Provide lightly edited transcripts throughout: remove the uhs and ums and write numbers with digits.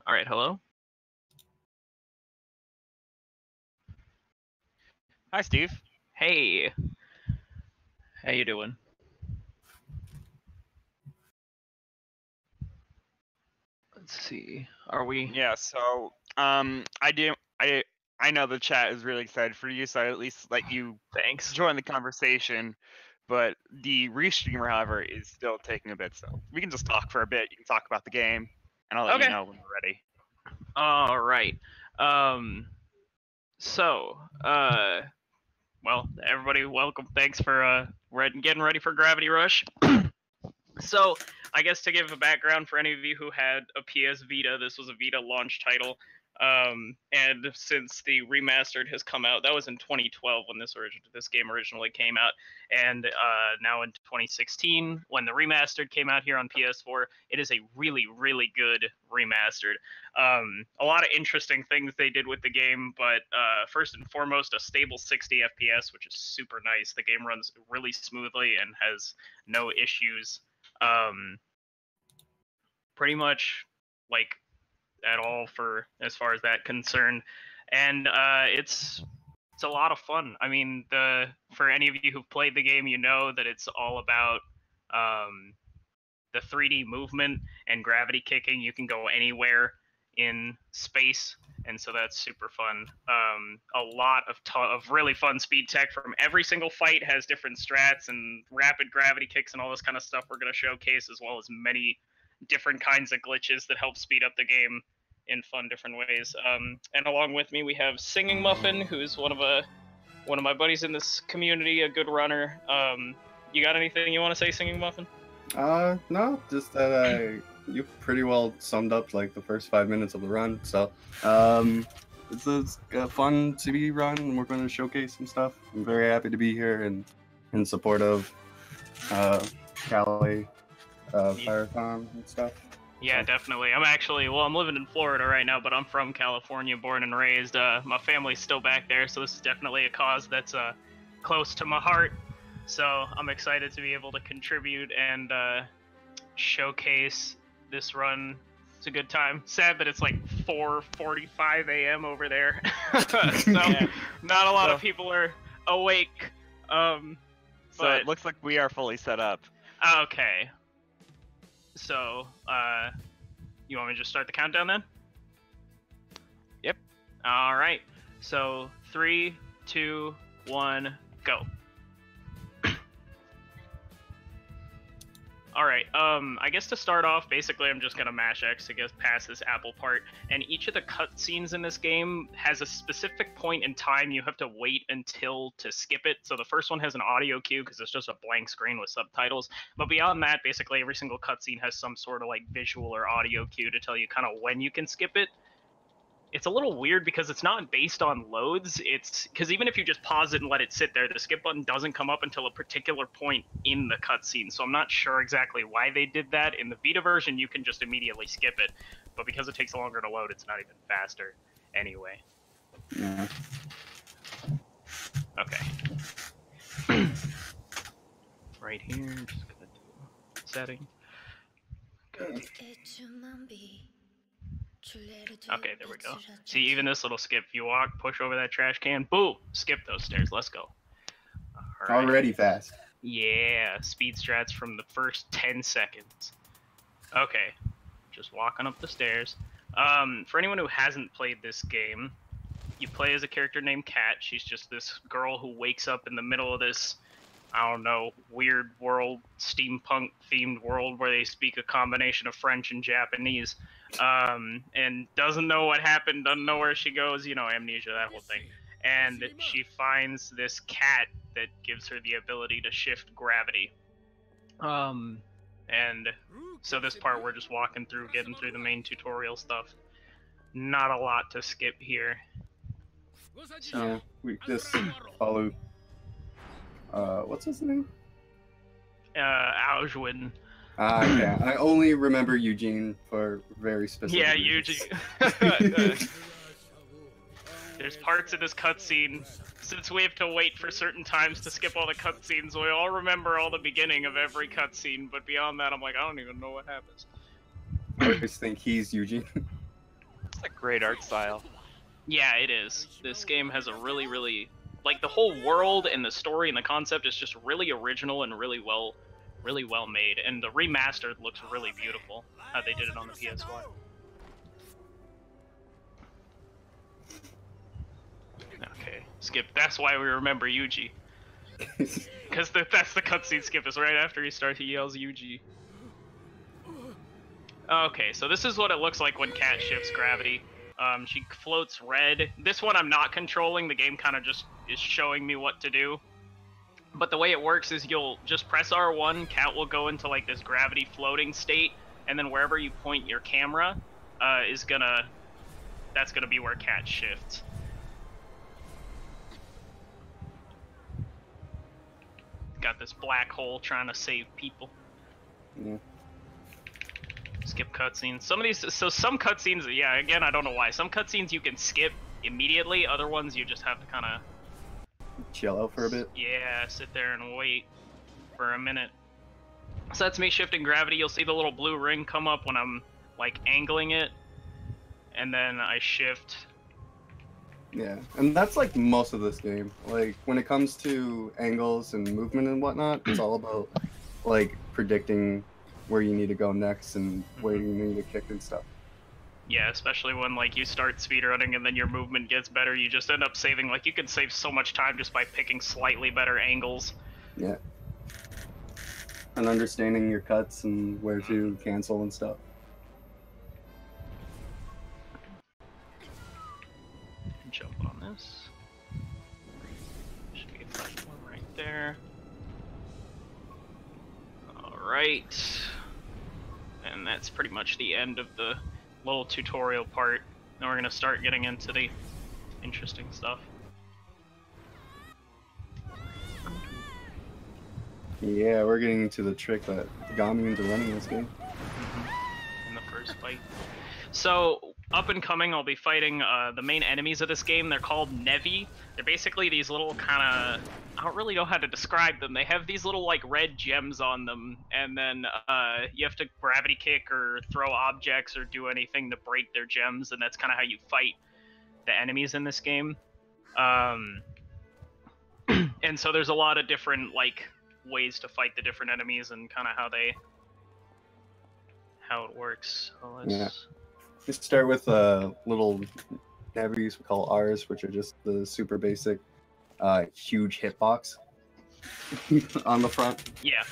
All right, hello. Hi, Steve. Hey. How you doing? Let's see. Are we? Yeah. So, I know the chat is really excited for you, so I at least let you Thanks. join the conversation. But the restreamer, however, is still taking a bit, so we can just talk for a bit. You can talk about the game, and I'll let you know when we're ready. All right. Well, everybody, welcome. Thanks for getting ready for Gravity Rush. So, I guess to give a background for any of you who had a PS Vita, this was a Vita launch title. And since the remastered has come out, that was in 2012 when this game originally came out, and now in 2016 when the remastered came out here on PS4, it is a really, really good remastered. A lot of interesting things they did with the game, but first and foremost, a stable 60 FPS, which is super nice. The game runs really smoothly and has no issues. Pretty much like at all for as far as that concerned, and it's a lot of fun. I mean, for any of you who've played the game, you know that it's all about the 3D movement and gravity kicking. You can go anywhere in space, and so that's super fun. A lot of really fun speed tech from every single fight has different strats and rapid gravity kicks and all this kind of stuff we're going to showcase, as well as many different kinds of glitches that help speed up the game in fun different ways. And along with me we have Singing Muffin, who's one of my buddies in this community, a good runner. You got anything you want to say, Singing Muffin? No, just that you pretty well summed up like the first 5 minutes of the run. So, it's a fun city run, and we're going to showcase some stuff. I'm very happy to be here and in support of Cali Firethon and stuff. Yeah, definitely. I'm living in Florida right now, but I'm from California, born and raised. My family's still back there, so this is definitely a cause that's close to my heart. So I'm excited to be able to contribute and showcase this run. It's a good time. Sad that it's like 4:45 a.m. over there, so not a lot of people are awake. So it looks like we are fully set up. Okay. So, you want me to just start the countdown then? Yep. All right. So 3, 2, 1, go. All right. I guess to start off, basically, I'm just gonna mash X to get past this apple part. And each of the cutscenes in this game has a specific point in time you have to wait until to skip it. So the first one has an audio cue because it's just a blank screen with subtitles. But beyond that, basically every single cutscene has some sort of like visual or audio cue to tell you kind of when you can skip it. It's a little weird because it's not based on loads. It's because even if you just pause it and let it sit there, the skip button doesn't come up until a particular point in the cutscene. So I'm not sure exactly why they did that. In the Vita version, you can just immediately skip it, but because it takes longer to load, it's not even faster anyway. Yeah. Okay. Right here, just gonna do setting. Good. Okay, there we go. See, even this little skip, if you walk, push over that trash can, boom, skip those stairs, let's go. Right. Already fast. Yeah, speed strats from the first 10 seconds. Okay, just walking up the stairs. For anyone who hasn't played this game, you play as a character named Kat. She's just this girl who wakes up in the middle of this, I don't know, weird world, steampunk-themed world where they speak a combination of French and Japanese. And doesn't know what happened, doesn't know where she goes, you know, amnesia, that whole thing. And she finds this cat that gives her the ability to shift gravity. And so this part we're just walking through, getting through the main tutorial stuff. Not a lot to skip here. So. Yeah, we just follow. What's his name? Auschwitz. Yeah, I only remember Eugene for very specific reasons. Eugene. There's parts of this cutscene, since we have to wait for certain times to skip all the cutscenes, we all remember all the beginning of every cutscene, but beyond that, I'm like, I don't even know what happens. I always think he's Eugene. It's a great art style. Yeah, it is. This game has a really, like, the whole world and the story and the concept is just really original and really well made. And the remastered looks really beautiful, how they did it on the PS1. Okay, skip. That's why we remember Yuji. Because that's the cutscene skip, is right after he yells Yuji. Okay, so this is what it looks like when Cat shifts gravity. She floats red. This one I'm not controlling, the game kind of just is showing me what to do. But the way it works is you'll just press R1, Cat will go into like this gravity floating state, and then wherever you point your camera, that's gonna be where Cat shifts. Got this black hole trying to save people. Yeah. Skip cutscenes. Some cutscenes, yeah, again, I don't know why. Some cutscenes you can skip immediately, other ones you just have to kind of... Chill out for a bit? Yeah, sit there and wait for a minute. So that's me shifting gravity. You'll see the little blue ring come up when I'm, like, angling it. And then I shift... Yeah, and that's like most of this game. Like, when it comes to angles and movement and whatnot, it's all about, like, predicting where you need to go next and where you need to kick and stuff. Yeah, especially when, like, you start speedrunning and then your movement gets better, you just end up saving, like, you can save so much time just by picking slightly better angles. Yeah. And understanding your cuts and where to cancel and stuff. Jump on this. Should be a platform right there. Alright. And that's pretty much the end of the little tutorial part. Now we're gonna start getting into the interesting stuff. Yeah, we're getting into the trick that got me into running this game. In the first fight. So, up and coming, I'll be fighting the main enemies of this game. They're called Nevi. They're basically these little kind of... I don't really know how to describe them. They have these little, like, red gems on them, and then you have to gravity kick or throw objects or do anything to break their gems, and that's kind of how you fight the enemies in this game. And so there's a lot of different, like, ways to fight the different enemies and kind of how it works. So let's... Yeah. We start with little Nevis we call R's, which are just the super basic, huge hitbox on the front. Yeah.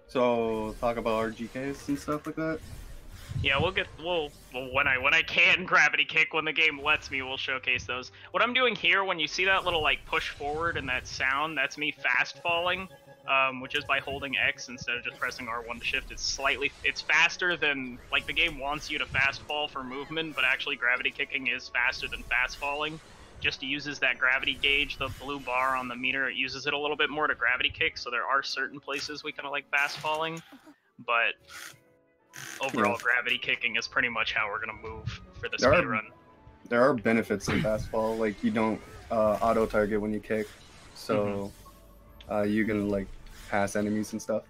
So talk about RGKs and stuff like that. Yeah, we'll when I can gravity kick, when the game lets me, we'll showcase those. What I'm doing here, when you see that little like push forward and that sound, that's me fast falling. Which is by holding X instead of just pressing R1 to shift. It's faster than, like, the game wants you to fast fall for movement, but actually gravity kicking is faster than fast falling. Just uses that gravity gauge, the blue bar on the meter, it uses it a little bit more to gravity kick, so there are certain places we kind of like fast falling, but overall gravity kicking is pretty much how we're gonna move for the speedrun. There are benefits to fast fall, like you don't auto target when you kick, so you can like pass enemies and stuff.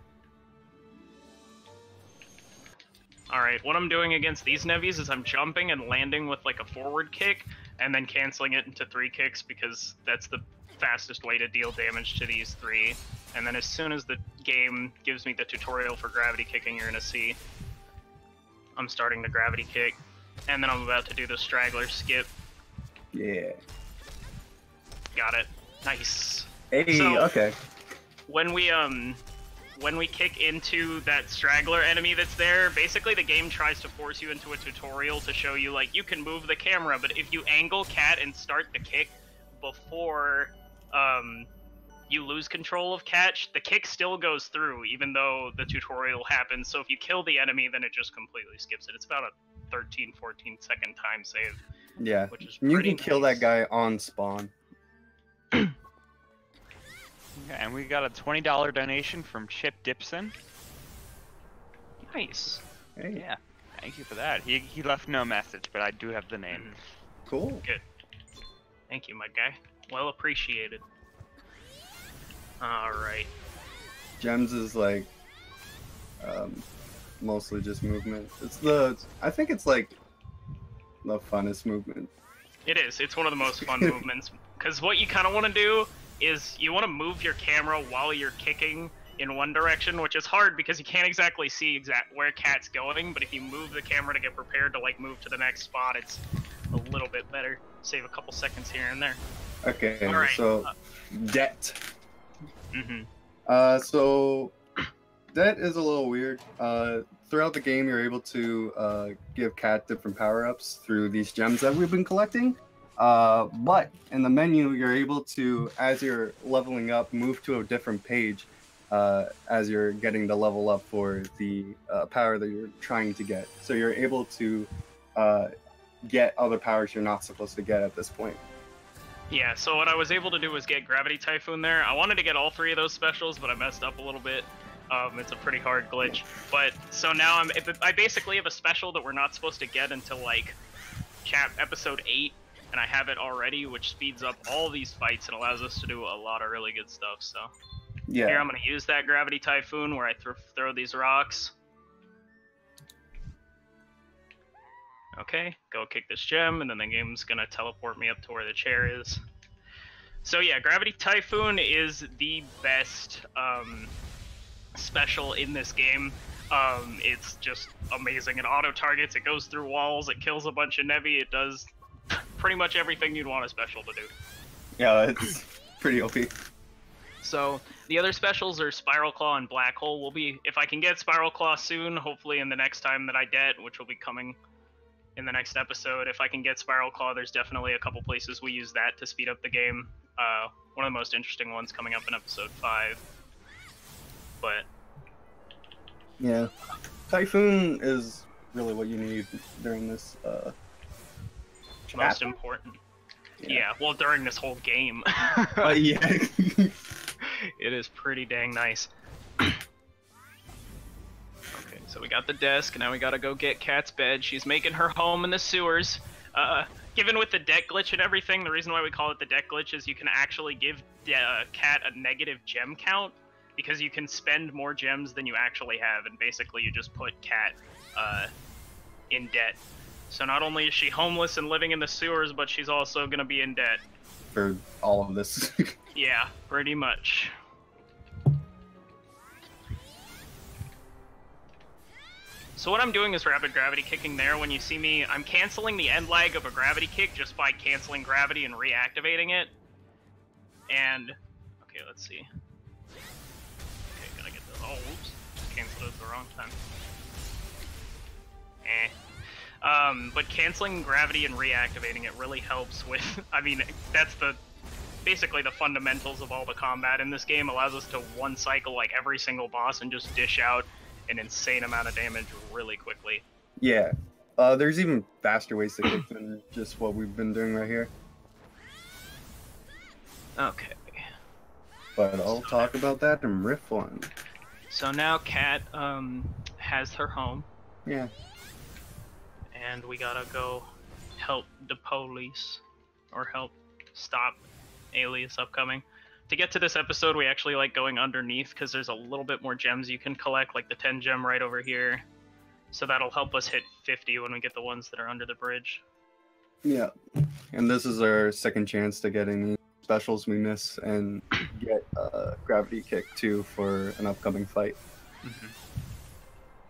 Alright, what I'm doing against these Nevis is I'm jumping and landing with like a forward kick, and then canceling it into 3 kicks because that's the fastest way to deal damage to these 3. And then as soon as the game gives me the tutorial for gravity kicking, you're gonna see I'm starting the gravity kick, and then I'm about to do the straggler skip. Yeah. Got it. Nice. Hey, so, okay. When we kick into that straggler enemy that's there, basically the game tries to force you into a tutorial to show you, like, you can move the camera, but if you angle Cat and start the kick before you lose control of Cat, the kick still goes through, even though the tutorial happens. So if you kill the enemy, then it just completely skips it. It's about a 13-14 second time save. Yeah, which is you pretty can kill nice. that guy on spawn. Yeah, and we got a $20 donation from Chip Dipson. Nice. Hey, Yeah, thank you for that. He left no message, but I do have the name. cool. Good. Thank you, my guy. Well appreciated. Alright. Gems is like Mostly just movement. I think it's like the funnest movement. It is. It's one of the most fun movements, because what you kind of want to do is you want to move your camera while you're kicking in one direction, which is hard because you can't exactly see where Cat's going, but if you move the camera to get prepared to like move to the next spot, it's a little bit better. Save a couple seconds here and there. Okay, right. So debt. Mm-hmm. So that is a little weird. Throughout the game, you're able to give Cat different power-ups through these gems that we've been collecting. But in the menu, you're able to, as you're leveling up, move to a different page as you're getting the level up for the power that you're trying to get. So you're able to get other powers you're not supposed to get at this point. Yeah, so what I was able to do was get Gravity Typhoon there. I wanted to get all 3 of those specials, but I messed up a little bit. It's a pretty hard glitch. But so now I basically have a special that we're not supposed to get until like episode 8, and I have it already, which speeds up all these fights and allows us to do a lot of really good stuff. So yeah, here I'm gonna use that Gravity Typhoon where I throw these rocks. Okay, go kick this gem, and then the game's gonna teleport me up to where the chair is. So yeah, Gravity Typhoon is the best special in this game. It's just amazing. It auto-targets, it goes through walls, it kills a bunch of Nevi, it does pretty much everything you'd want a special to do. Yeah, it's pretty OP. So the other specials are Spiral Claw and Black Hole. If I can get Spiral Claw soon, hopefully in the next time that I get, which will be coming in the next episode. If I can get Spiral Claw, there's definitely a couple places we use that to speed up the game. One of the most interesting ones coming up in episode 5. But yeah, Typhoon is really what you need during this most important. Yeah, well, during this whole game. Yeah. It is pretty dang nice. Okay, so we got the desk, now we gotta go get Cat's bed. She's making her home in the sewers. Given with the deck glitch and everything, the reason why we call it the deck glitch is you can actually give Cat a negative gem count, because you can spend more gems than you actually have, and basically you just put Cat in debt. So not only is she homeless and living in the sewers, but she's also gonna be in debt. For all of this. Yeah, pretty much. So what I'm doing is rapid gravity kicking there. When you see me, I'm canceling the end lag of a gravity kick just by canceling gravity and reactivating it. And, okay, let's see. Okay, gotta get the, oh, whoops. Canceled it at the wrong time. But canceling gravity and reactivating it really helps with, I mean, that's basically the fundamentals of all the combat in this game. Allows us to one cycle like every single boss and just dish out an insane amount of damage really quickly. Yeah. There's even faster ways to kick than just what we've been doing right here. Okay. But I'll talk about that in Rift 1. So now Cat has her home. Yeah. And we gotta go help the police, or help stop Alias upcoming. To get to this episode, we actually like going underneath, because there's a little bit more gems you can collect, like the 10 gem right over here. So that'll help us hit 50 when we get the ones that are under the bridge. Yeah. And this is our second chance to get any specials we miss and get Gravity Kick too for an upcoming fight. Mm-hmm.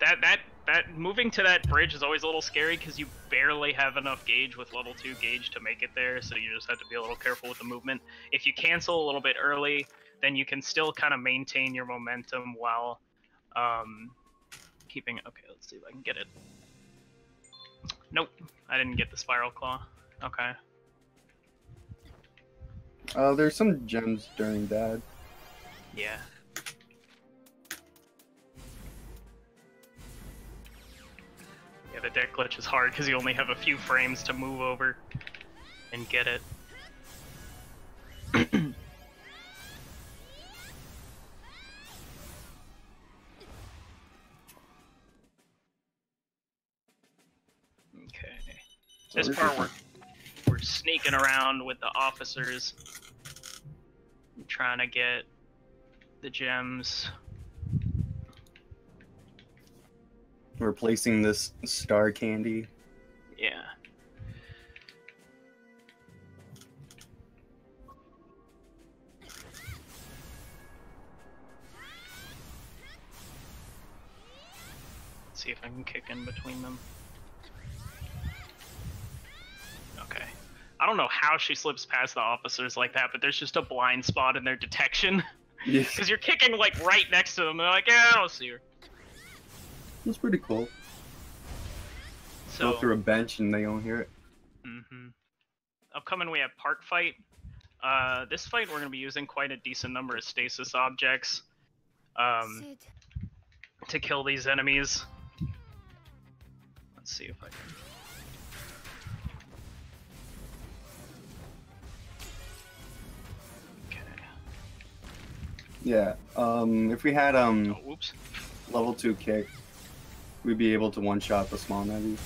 That moving to that bridge is always a little scary because you barely have enough gauge with level 2 gauge to make it there, so you just have to be a little careful with the movement. If you cancel a little bit early, then you can still kind of maintain your momentum while keeping... Okay, let's see if I can get it. Nope, I didn't get the Spiral Claw. Okay. There's some gems during Dad. Yeah. Yeah, the deck glitch is hard because you only have a few frames to move over and get it. Okay. This part we're sneaking around with the officers, trying to get the gems. replacing this star candy. Yeah. Let's see if I can kick in between them. Okay. I don't know how she slips past the officers like that, but there's just a blind spot in their detection. Yes. Because you're kicking like right next to them. They're like, yeah, I don't see her. That's pretty cool. So, Go through a bench and they don't hear it. Upcoming, we have Park Fight. This fight, we're going to be using quite a decent number of stasis objects to kill these enemies. Let's see if I can... Yeah. If we had Oh, whoops. level 2 kick, we'd be able to one-shot the small heavies.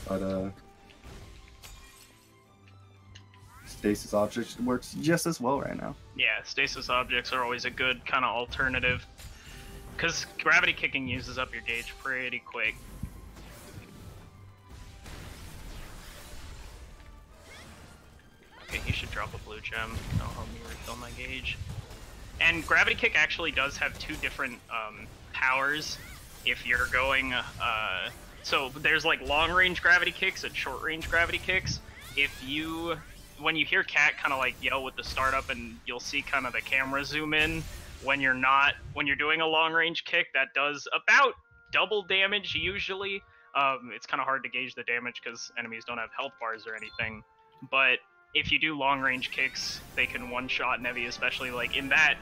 But stasis objects works just as well right now. Yeah, stasis objects are always a good kind of alternative. Because gravity kicking uses up your gauge pretty quick. Okay, he should drop a blue gem. That'll help me refill my gauge. And gravity kick actually does have two different powers. If you're going, so there's like long range gravity kicks and short range gravity kicks. When you hear Cat kind of like yell with the startup, and you'll see kind of the camera zoom in when you're doing a long range kick, that does about double damage usually. It's kind of hard to gauge the damage because enemies don't have health bars or anything, but if you do long range kicks, they can one-shot Nevi, especially like in that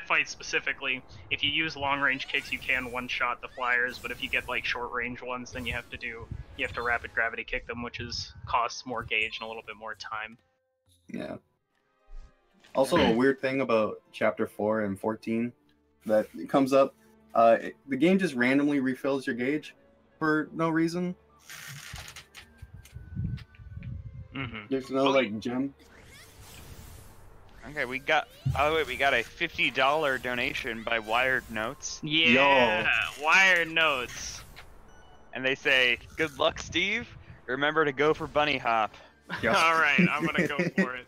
fight specifically. If you use long range kicks, you can one-shot the flyers, but if you get like short range ones, then you have to rapid gravity kick them, which costs more gauge and a little bit more time. Yeah. Also, a weird thing about Chapter 4 and 14 that comes up, the game just randomly refills your gauge for no reason. There's no like gem. Okay, we got a $50 donation by Wired Notes. Yeah, Wired Notes. And they say, "Good luck, Steve. Remember to go for bunny hop." Yep. All right, I'm gonna go for it.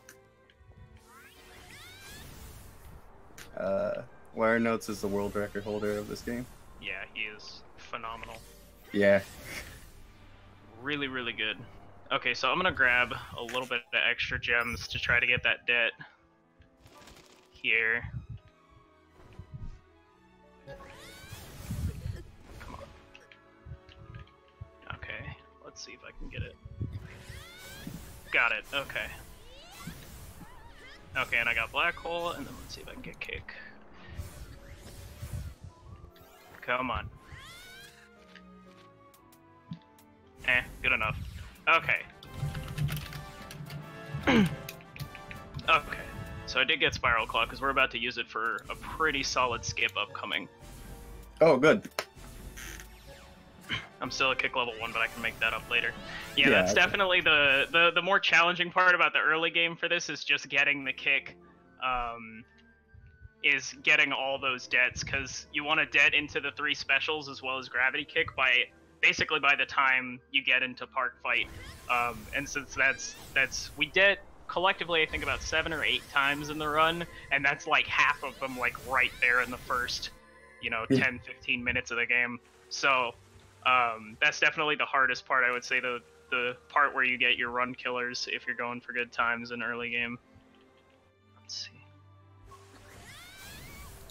Wire Notes is the world record holder of this game. Yeah, he is phenomenal. Yeah. Really, really good. Okay, so I'm gonna grab a little bit of extra gems to try to get that debt here. Come on. Okay, let's see if I can get it. Got it, okay. Okay, and I got Black Hole, and then let's see if I can get Kick. Come on. Good enough. Okay. Okay. So I did get Spiral Claw because we're about to use it for a pretty solid skip upcoming. Oh, good. I'm still at kick level 1, but I can make that up later. Yeah, that's okay. definitely the more challenging part about the early game for this is just getting the kick. Is getting all those debts, because you want to debt into the 3 specials as well as gravity kick basically by the time you get into Park Fight. And since we debt collectively I think about 7 or 8 times in the run, and that's like half of them like right there in the first 10-15 minutes of the game. So that's definitely the hardest part. I would say the part where you get your run killers if you're going for good times in early game. Let's see.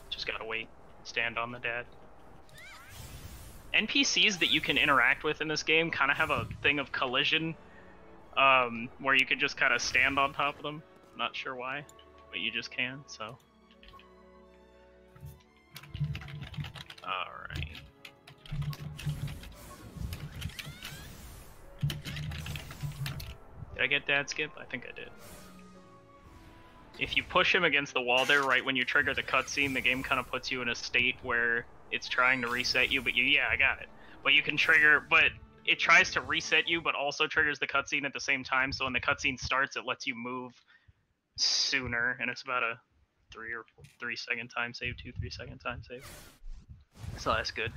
Just gotta wait. Stand on the dad. NPCs that you can interact with in this game kind of have a thing of collision, where you can just kind of stand on top of them. Not sure why, but you just can, so. Alright. Did I get dad skip? I think I did. If you push him against the wall there right when you trigger the cutscene, the game kind of puts you in a state where it's trying to reset you, but yeah, I got it. But you can trigger, but it tries to reset you, but also triggers the cutscene at the same time, so when the cutscene starts, it lets you move sooner, and it's about a 3 second time save, 2-3 second time save. So that's good.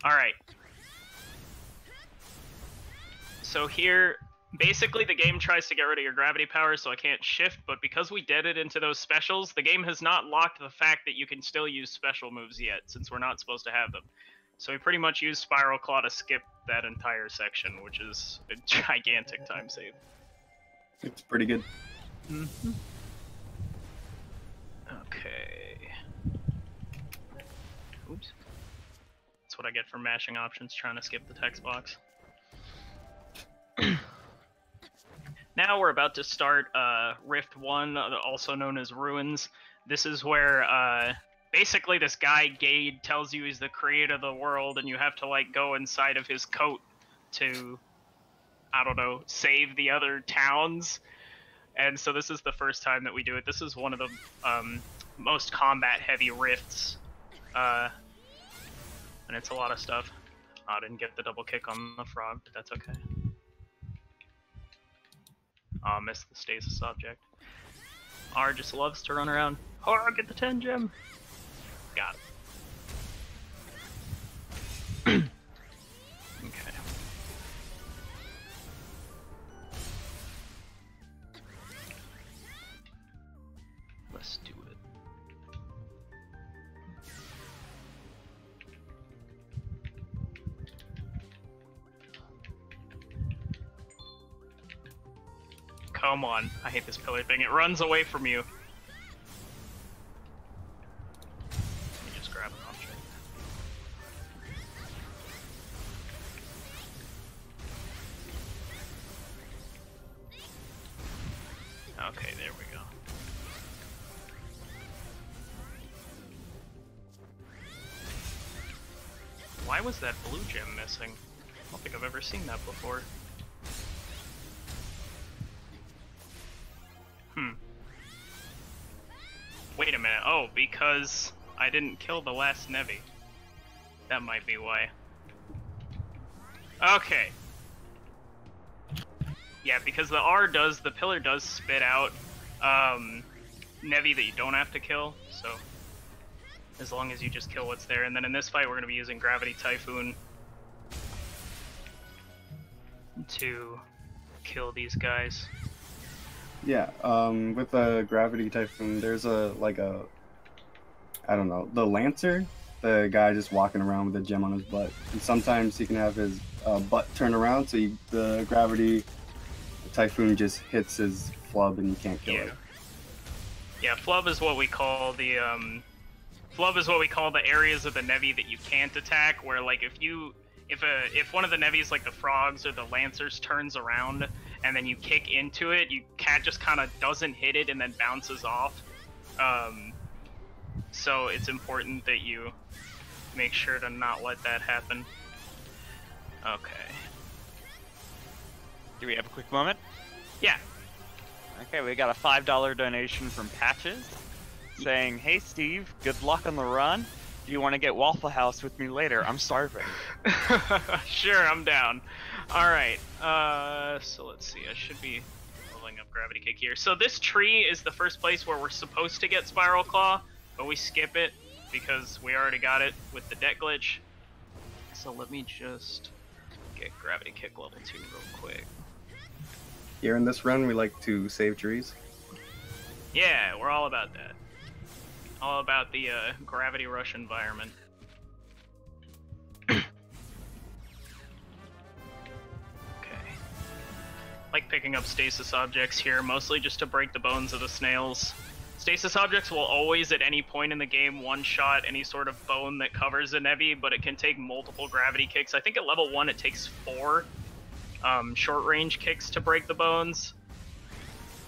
Alright. So here, basically the game tries to get rid of your gravity powers so I can't shift, but because we did it into those specials, the game has not locked the fact that you can still use special moves yet, since we're not supposed to have them. So we pretty much use Spiral Claw to skip that entire section, which is a gigantic time save. It's pretty good. Mm-hmm. Okay. Oops. That's what I get for mashing options, trying to skip the text box. Now we're about to start Rift 1, also known as Ruins. This is where basically this guy, Gade, tells you he's the creator of the world, and you have to like go inside of his coat to, I don't know, save the other towns. And so this is the first time that we do it. This is one of the most combat-heavy rifts. And it's a lot of stuff. Oh, I didn't get the double kick on the frog, but that's okay. Oh, I missed the stasis object. R just loves to run around. Oh, get the 10 gem! Got it. Okay. Let's do it. Come on. I hate this pillar thing. It runs away from you. Let me just grab an object. Okay, there we go. Why was that blue gem missing? I don't think I've ever seen that before. Wait a minute. Oh, because I didn't kill the last Nevi. That might be why. Okay. Yeah, because the pillar does spit out Nevi that you don't have to kill, so as long as you just kill what's there. And then in this fight we're going to be using Gravity Typhoon to kill these guys. Yeah, with the Gravity Typhoon, there's I don't know, the Lancer, the guy just walking around with a gem on his butt. And sometimes he can have his butt turn around, so the Gravity Typhoon just hits his flub and you can't kill it. Yeah, flub is what we call the areas of the Nevi that you can't attack, where like if one of the Nevis, like the frogs or the Lancers, turns around and then you kick into it, cat just kind of doesn't hit it and then bounces off. So it's important that you make sure to not let that happen. Okay. Do we have a quick moment? Yeah. Okay, we got a $5 donation from Patches saying, "Hey Steve, good luck on the run. Do you want to get Waffle House with me later? I'm starving." Sure, I'm down. Alright, so let's see, I should be leveling up Gravity Kick here. So this tree is the first place where we're supposed to get Spiral Claw, but we skip it because we already got it with the deck glitch. So let me just get Gravity Kick level 2 real quick. Here in this run, we like to save trees. Yeah, we're all about that. All about the Gravity Rush environment. Like picking up stasis objects here, mostly just to break the bones of the snails. Stasis objects will always, at any point in the game, one-shot any sort of bone that covers a Nevi, but it can take multiple gravity kicks. I think at level 1 it takes 4 short-range kicks to break the bones.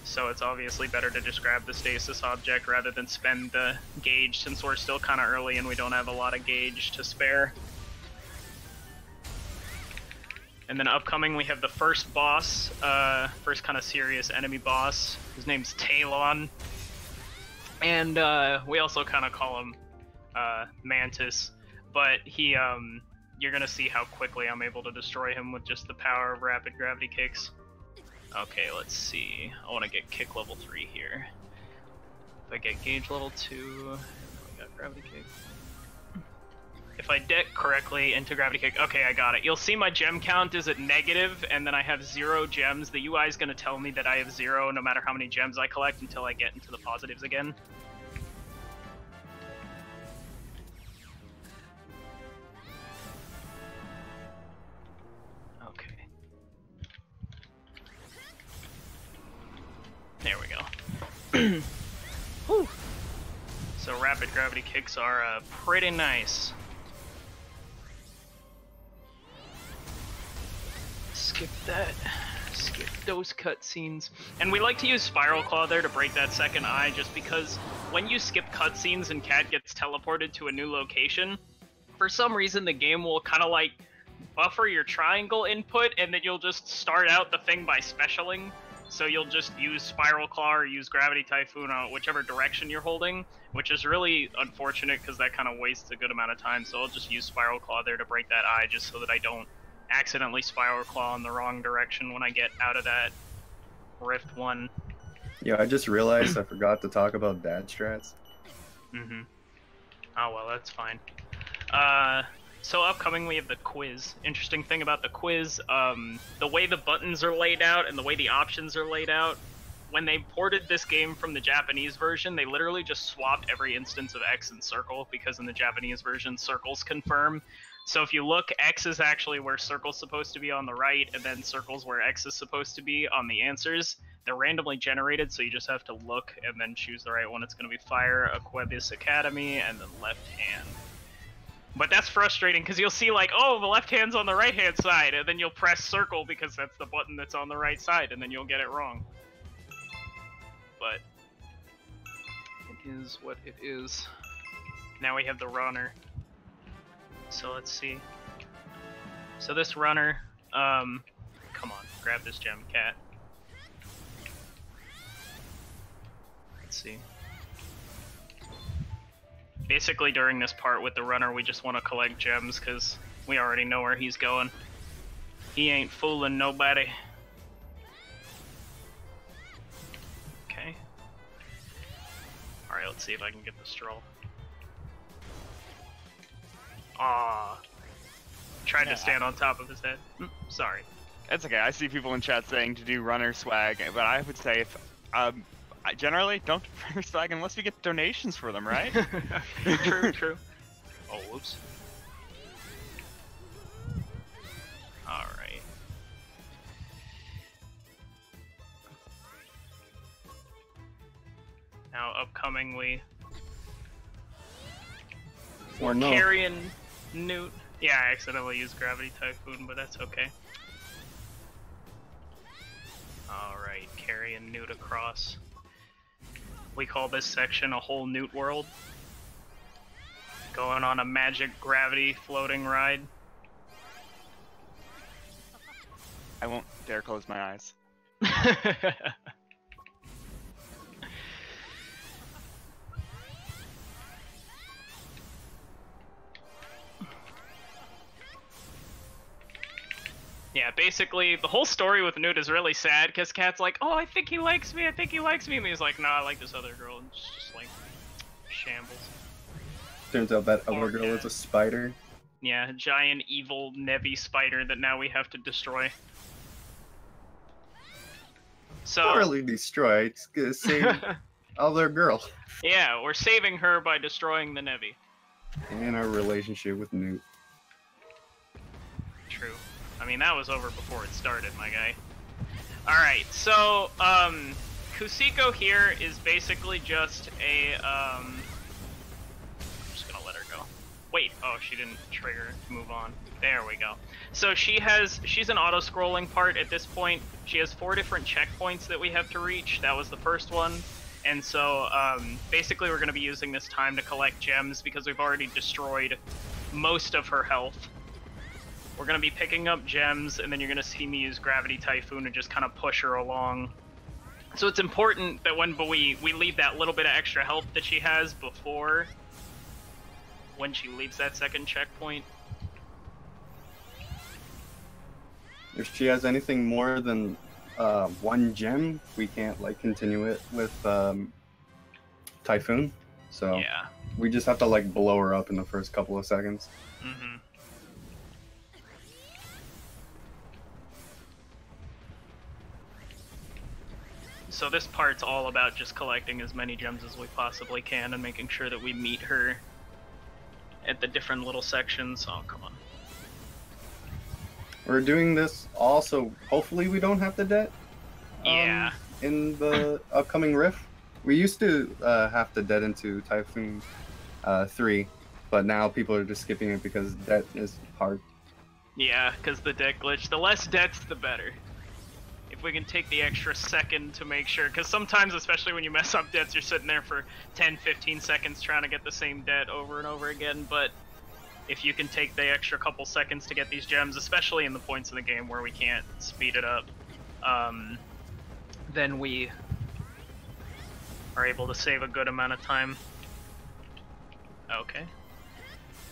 So it's obviously better to just grab the stasis object rather than spend the gauge, since we're still kind of early and we don't have a lot of gauge to spare. And then upcoming we have the first boss, first kind of serious enemy boss. His name's Talon. And we also kind of call him Mantis. But he, you're gonna see how quickly I'm able to destroy him with just the power of rapid gravity kicks. Okay, let's see. I want to get kick level 3 here. If I get gauge level 2, we got gravity kick. If I deck correctly into gravity kick, okay, I got it. You'll see my gem count is at negative, and then I have 0 gems. The UI is going to tell me that I have 0 no matter how many gems I collect until I get into the positives again. Okay. There we go. Whew. So rapid gravity kicks are pretty nice. Skip that. Skip those cutscenes. And we like to use Spiral Claw there to break that second eye, just because when you skip cutscenes and Cat gets teleported to a new location, for some reason the game will kind of like buffer your triangle input, and then you'll just start out the thing by specialing. So you'll just use Spiral Claw or use Gravity Typhoon on whichever direction you're holding, which is really unfortunate because that kind of wastes a good amount of time. So I'll just use Spiral Claw there to break that eye, just so that I don't accidentally Spiral Claw in the wrong direction when I get out of that Rift 1. Yeah, I just realized I forgot to talk about dad strats. Mm-hmm. Oh, well, that's fine. So upcoming we have the quiz. Interesting thing about the quiz, the way the buttons are laid out and the way the options are laid out, when they ported this game from the Japanese version, they literally just swapped every instance of X and circle, because in the Japanese version, circles confirm. So if you look, X is actually where circle's supposed to be on the right, and then circle's where X is supposed to be on the answers. They're randomly generated, so you just have to look and then choose the right one. It's going to be Fire, Aquebis Academy, and then left hand. But that's frustrating, because you'll see like, oh, the left hand's on the right hand side, and then you'll press circle because that's the button that's on the right side, and then you'll get it wrong. But it is what it is. Now we have the runner. So let's see. So this runner, come on, grab this gem, Cat. Let's see. Basically during this part with the runner, we just want to collect gems because we already know where he's going. He ain't fooling nobody. Okay. Alright, let's see if I can get the stroll. Ah, tried to stand on top of his head. Sorry. It's okay. I see people in chat saying to do runner swag, but I would say if I generally don't do runner swag unless we get donations for them, right? True, true. Oh, whoops. All right. Now, upcoming, we're carrying Newt. Yeah, I accidentally used Gravity Typhoon, but that's okay. Alright, carrying Newt across. We call this section a whole Newt world. Going on a magic gravity floating ride. I won't dare close my eyes. Yeah, basically, the whole story with Newt is really sad, because Cat's like, oh, I think he likes me, and he's like, nah, I like this other girl, and it's just like, shambles. Turns out that Poor other girl Cat. is a spider. Yeah, a giant evil Nevi spider that now we have to destroy. So, Not really destroy, it's gonna save other girl. yeah, we're saving her by destroying the Nevi. And our relationship with Newt. True. I mean, that was over before it started, my guy. Alright, so, Kusiko here is basically just a, I'm just gonna let her go. Wait, oh, she didn't trigger to move on. There we go. So she's an auto-scrolling part at this point. She has 4 different checkpoints that we have to reach. That was the first one. And so, basically we're gonna be using this time to collect gems because we've already destroyed most of her health. We're going to be picking up gems, and then you're going to see me use Gravity Typhoon and just kind of push her along. So it's important that when we leave that little bit of extra health that she has before when she leaves that second checkpoint. If she has anything more than 1 gem, we can't like continue it with Typhoon. So Yeah. we just have to like blow her up in the first couple of seconds. Mm-hmm. So this part's all about just collecting as many gems as we possibly can and making sure that we meet her at the different little sections. Oh, come on. We're doing this also, hopefully we don't have the debt. Yeah. In the upcoming rift. We used to have to debt into Typhoon 3, but now people are just skipping it because debt is hard. Yeah, because the debt glitch. The less debts, the better. If we can take the extra second to make sure, because sometimes, especially when you mess up debts, you're sitting there for 10-15 seconds trying to get the same debt over and over again, but if you can take the extra couple seconds to get these gems, especially in the points of the game where we can't speed it up, then we are able to save a good amount of time. Okay.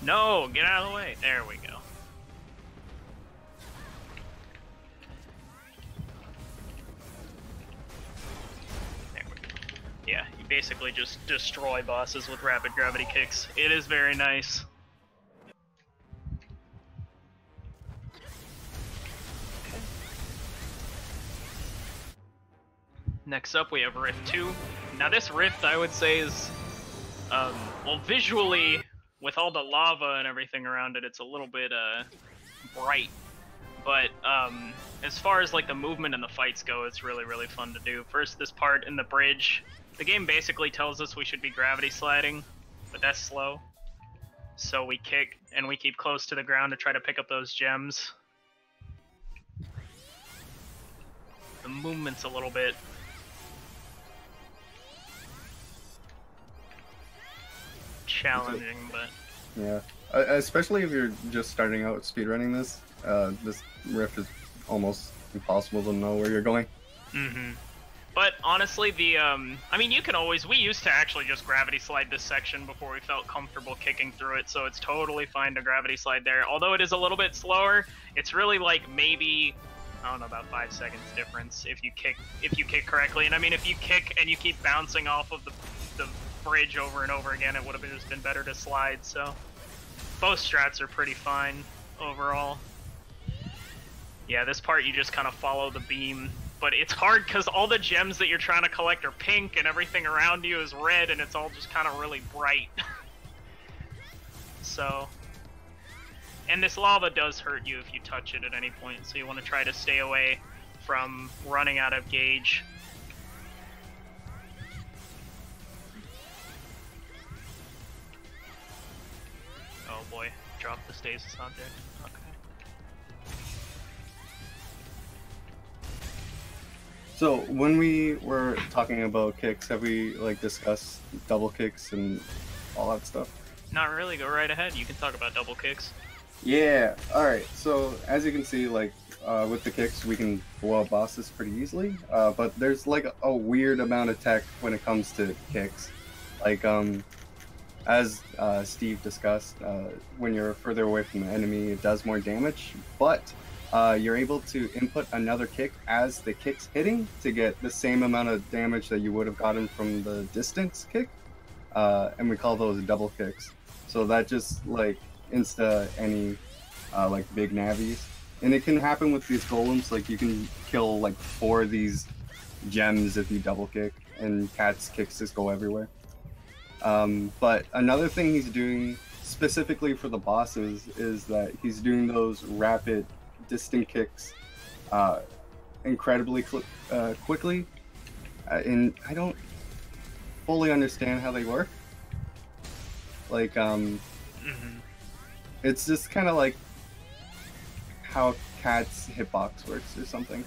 No, get out of the way. There we go. There we go. Yeah, you basically just destroy bosses with rapid gravity kicks. It is very nice. Next up, we have Rift 2. Now this Rift, I would say, is, well, visually, with all the lava and everything around it, it's a little bit, bright. But, as far as, like, the movement and the fights go, it's really, really fun to do. First, this part in the bridge. The game basically tells us we should be gravity sliding, but that's slow. So we kick, and we keep close to the ground to try to pick up those gems. The movement's a little bit challenging, but yeah, especially if you're just starting out speedrunning this, this rift is almost impossible to know where you're going. Mm-hmm. But honestly, the I mean, you can always. We used to actually just gravity slide this section before we felt comfortable kicking through it, so it's totally fine to gravity slide there. Although it is a little bit slower, it's really like maybe, I don't know, about 5 seconds difference if you kick correctly. And I mean, if you kick and you keep bouncing off of the bridge over and over again, it would have just been better to slide. So both strats are pretty fine overall. Yeah, this part you just kind of follow the beam, but it's hard because all the gems that you're trying to collect are pink and everything around you is red, and it's all just kind of really bright. So, and this lava does hurt you if you touch it at any point, so you want to try to stay away from running out of gauge. Oh boy, drop the stasis object. Okay. So when we were talking about kicks, have we like discussed double kicks and all that stuff? Not really, go right ahead. You can talk about double kicks. Yeah, alright, so as you can see, like, with the kicks, we can blow up bosses pretty easily, but there's like a weird amount of tech when it comes to kicks. Like, as Steve discussed, when you're further away from the enemy, it does more damage, but you're able to input another kick as the kick's hitting to get the same amount of damage that you would have gotten from the distance kick, and we call those double kicks. So that just like insta any like big navies, and it can happen with these golems. Like you can kill like 4 of these gems if you double kick, and Cat's kicks just go everywhere. But another thing he's doing specifically for the bosses is that he's doing those rapid distant kicks incredibly quickly, and I don't fully understand how they work. Like, it's just kind of like how Cat's hitbox works or something.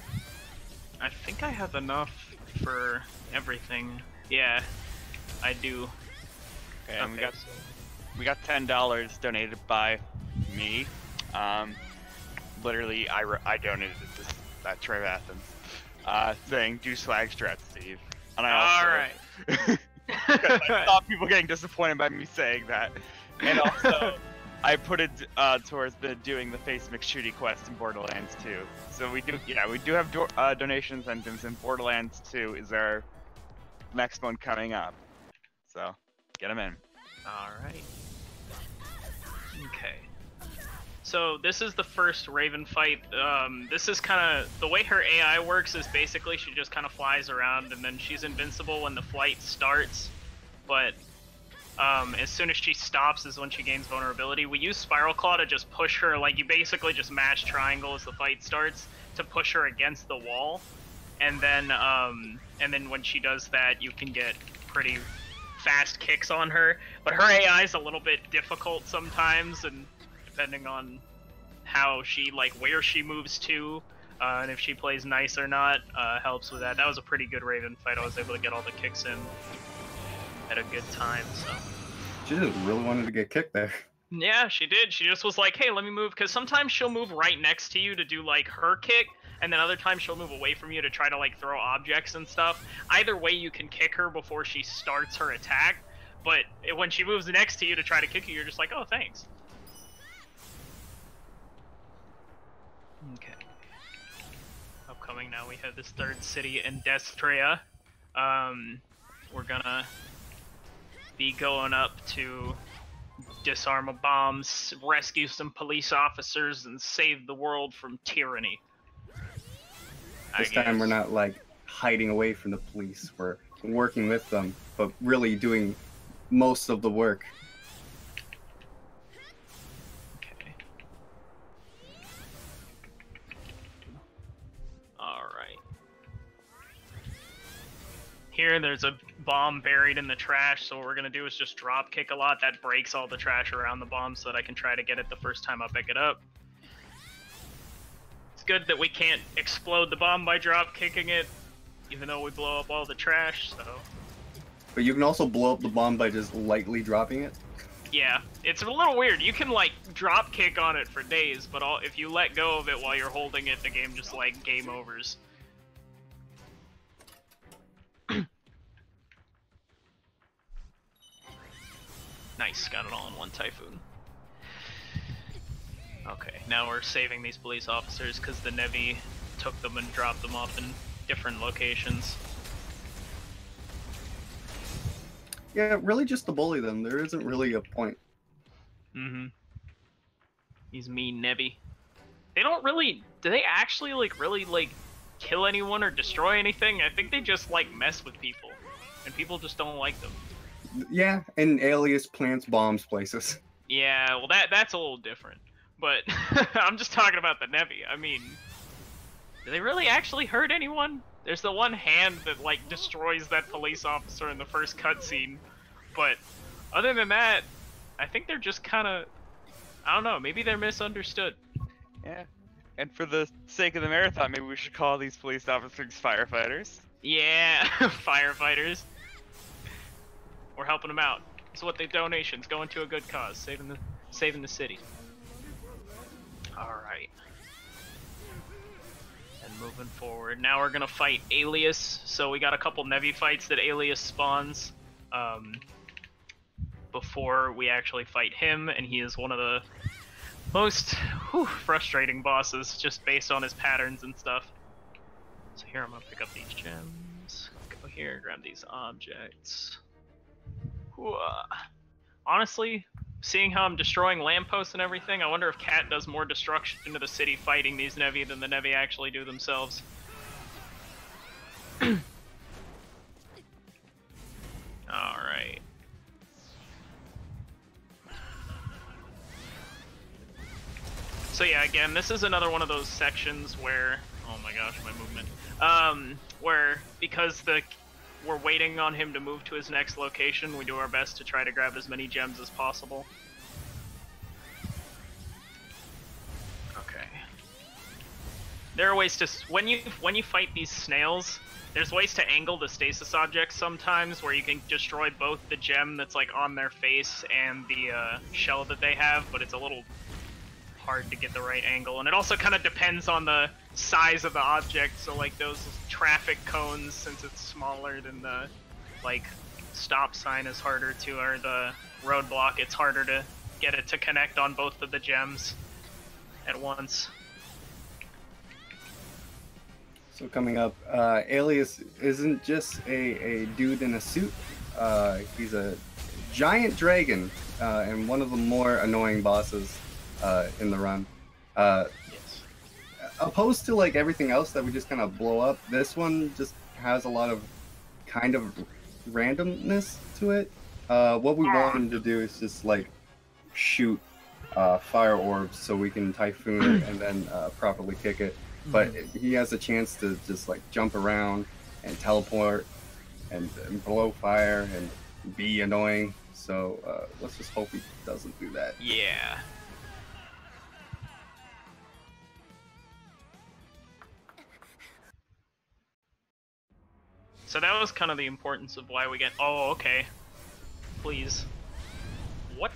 I think I have enough for everything. Yeah, I do. Okay, and we got $10 donated by me. Literally, I donated this at Trev Athens, saying do swag strats, Steve. And I also, all right. I saw people getting disappointed by me saying that, and also I put it towards doing the face McShooty quest in Borderlands 2. So we do have donations, and in Borderlands 2 is our next one coming up. So get them in. Alright. Okay. So this is the first Raven fight. This is kind of... The way her AI works is basically she just kind of flies around and then she's invincible when the flight starts. But as soon as she stops is when she gains vulnerability. We use Spiral Claw to just push her, like you basically just mash triangle as the fight starts to push her against the wall. And then when she does that, you can get pretty fast kicks on her. But her AI is a little bit difficult sometimes, and depending on how she, like, where she moves to, and if she plays nice or not, helps with that. That was a pretty good Raven fight. I was able to get all the kicks in at a good time, so. She just really wanted to get kicked there. Yeah, she did. She just was like, hey, let me move, because sometimes she'll move right next to you to do, like, her kick, and then other times she'll move away from you to try to, like, throw objects and stuff. Either way, you can kick her before she starts her attack, but when she moves next to you to try to kick you, you're just like, oh, thanks. Okay. Upcoming now, we have this third city in Destria. We're gonna be going up to disarm a bomb, rescue some police officers, and save the world from tyranny. This time we're not, like, hiding away from the police. We're working with them, but really doing most of the work. Okay. Alright. Here, there's a bomb buried in the trash, so what we're gonna do is just drop kick a lot. That breaks all the trash around the bomb so that I can try to get it the first time I pick it up. It's good that we can't explode the bomb by drop kicking it, even though we blow up all the trash, so... But you can also blow up the bomb by just lightly dropping it? Yeah, it's a little weird. You can, like, drop kick on it for days, but if you let go of it while you're holding it, the game just, like, game overs. Nice, got it all in one Typhoon. Okay, now we're saving these police officers because the Nevi took them and dropped them off in different locations. Yeah, really just to bully them. There isn't really a point. Mm-hmm. These mean Nevi. They don't really... Do they actually, like, really, like, kill anyone or destroy anything? I think they just, like, mess with people. And people just don't like them. Yeah, and Alias plants bombs places. Yeah, well, that's a little different. But I'm just talking about the Nevi. I mean, do they really actually hurt anyone? There's the one hand that, like, destroys that police officer in the first cutscene. But other than that, I think they're just kind of... I don't know, maybe they're misunderstood. Yeah. And for the sake of the marathon, maybe we should call these police officers firefighters. Yeah, firefighters. We're helping them out. It's what the donations going to a good cause, saving the city. All right. And moving forward, now we're gonna fight Alias. So we got a couple Nevi fights that Alias spawns before we actually fight him, and he is one of the most frustrating bosses just based on his patterns and stuff. So here I'm gonna pick up these gems. Go here, grab these objects. Honestly, seeing how I'm destroying lampposts and everything, I wonder if Cat does more destruction into the city fighting these Nevi than the Nevi actually do themselves. Alright. So yeah, again, this is another one of those sections where... Oh my gosh, my movement. Where, because we're waiting on him to move to his next location, we do our best to try to grab as many gems as possible. Okay. There are ways to... When you fight these snails, there's ways to angle the stasis objects sometimes, where you can destroy both the gem that's, like, on their face and the shell that they have, but it's a little hard to get the right angle. And it also kind of depends on the size of the object, so, like, those traffic cones, since it's smaller than the, like, stop sign is harder to, or the roadblock, it's harder to get it to connect on both of the gems at once. So coming up, Alias isn't just a dude in a suit. He's a giant dragon, and one of the more annoying bosses in the run. Yes. Opposed to like everything else that we just kind of blow up, this one just has a lot of kind of randomness to it. What we want him to do is just like shoot fire orbs so we can typhoon it and then properly kick it. But he has a chance to just like jump around and teleport and blow fire and be annoying. So let's just hope he doesn't do that. Yeah. So that was kind of the importance of why we get. Oh, okay. Please. What?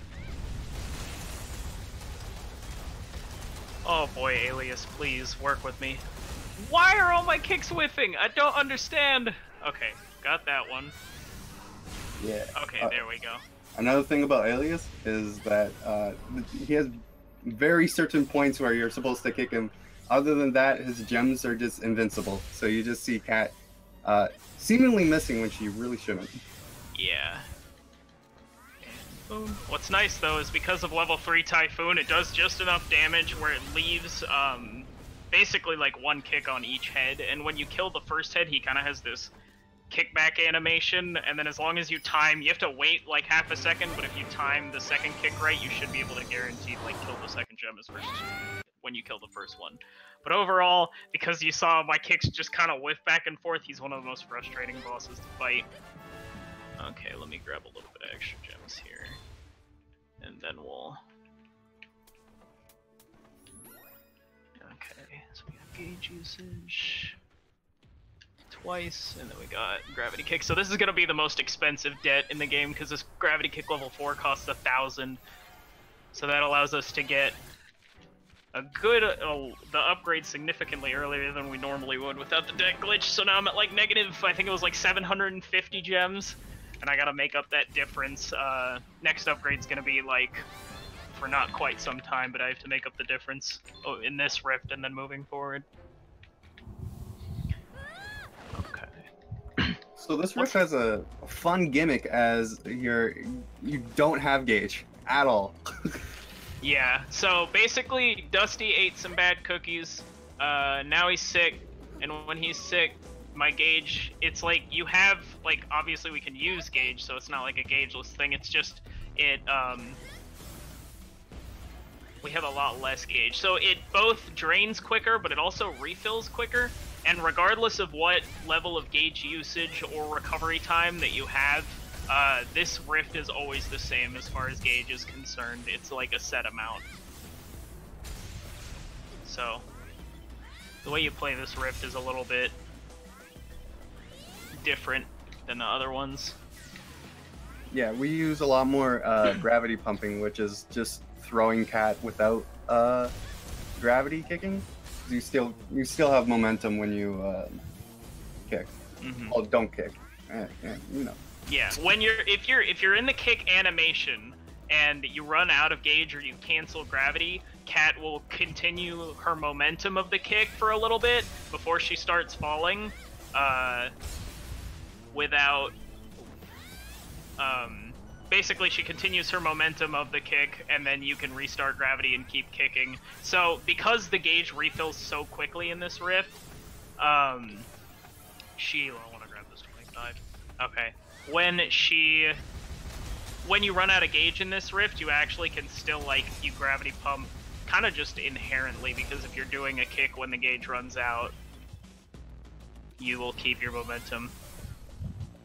Oh boy, Alias, please work with me. Why are all my kicks whiffing? I don't understand. Okay, got that one. Yeah. Okay, there we go. Another thing about Alias is that he has very certain points where you're supposed to kick him. Other than that, his gems are just invincible. So you just see Cat seemingly missing when she really shouldn't. Yeah. Boom. What's nice though is because of level 3 Typhoon, it does just enough damage where it leaves basically like one kick on each head, and when you kill the first head, he kind of has this kickback animation, and then as long as you time, you have to wait like half a second, but if you time the second kick right, you should be able to guarantee like kill the second gem as first when you kill the first one. But overall, because you saw my kicks just kind of whiff back and forth, he's one of the most frustrating bosses to fight. Okay, let me grab a little bit of extra gems here. And then we'll... Okay, so we got gauge usage twice, and then we got gravity kick. So this is going to be the most expensive debt in the game, because this gravity kick level 4 costs 1,000. So that allows us to get a good, the upgrade significantly earlier than we normally would without the debt glitch. So now I'm at like negative, I think it was like 750 gems. And I gotta make up that difference. Next upgrade's gonna be like for not quite some time, but I have to make up the difference in this rift and then moving forward. Okay. So this rift has a fun gimmick as you don't have gauge at all. Yeah. So basically, Dusty ate some bad cookies. Now he's sick, and when he's sick, my gauge, it's like you have, like, obviously we can use gauge, so it's not like a gaugeless thing, it's just, we have a lot less gauge. So it both drains quicker, but it also refills quicker, and regardless of what level of gauge usage or recovery time that you have, this rift is always the same as far as gauge is concerned. It's like a set amount. So, the way you play this rift is a little bit different than the other ones. Yeah, we use a lot more gravity pumping, which is just throwing Cat without gravity kicking. You still have momentum when you kick. Mm-hmm. Oh, don't kick. You know. Yeah, when if you're in the kick animation and you run out of gauge or you cancel gravity, Cat will continue her momentum of the kick for a little bit before she starts falling. Without, basically she continues her momentum of the kick, and then you can restart gravity and keep kicking. So, because the gauge refills so quickly in this rift, I want to grab this 25. Okay. When you run out of gauge in this rift, you actually can still, like, you gravity pump kind of just inherently, because if you're doing a kick when the gauge runs out, you will keep your momentum.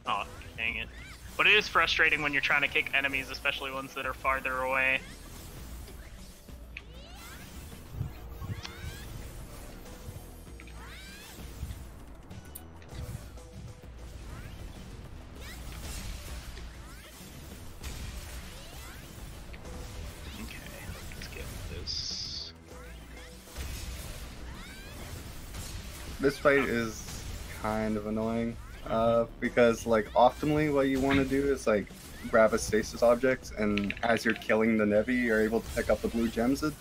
Oh, dang it. But it is frustrating when you're trying to kick enemies, especially ones that are farther away. Okay, let's get this. This fight is kind of annoying. Because like optimally what you want to do is like grab a stasis object, and as you're killing the Nevi, you're able to pick up the blue gems it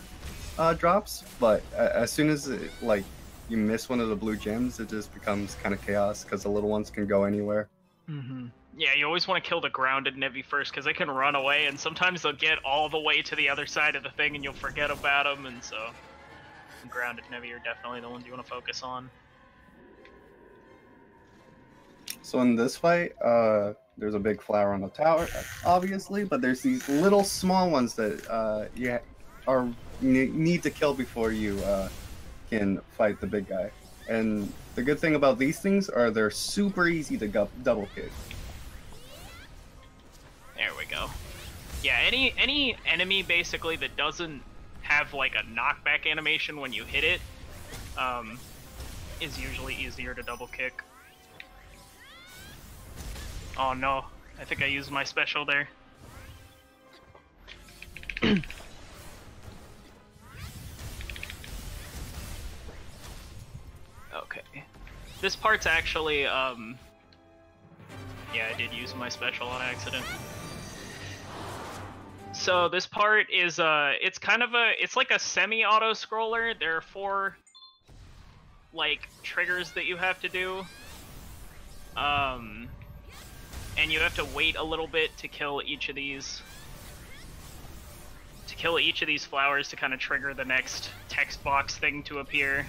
drops. But as soon as like you miss one of the blue gems, it just becomes kind of chaos because the little ones can go anywhere. Mm-hmm. Yeah, you always want to kill the grounded Nevi first, because they can run away, and sometimes they'll get all the way to the other side of the thing, and you'll forget about them, and so... grounded Nevi are definitely the ones you want to focus on. So in this fight, there's a big flower on the tower, obviously, but there's these little small ones that need to kill before you can fight the big guy. And the good thing about these things are they're super easy to double kick. There we go. Yeah, any enemy basically that doesn't have like a knockback animation when you hit it is usually easier to double kick. Oh no, I think I used my special there. Okay. This part's actually, yeah, I did use my special on accident. So this part is, it's kind of it's like a semi-auto scroller. There are 4, like, triggers that you have to do. And you have to wait a little bit to kill each of these. To kill each of these flowers to kind of trigger the next text box thing to appear.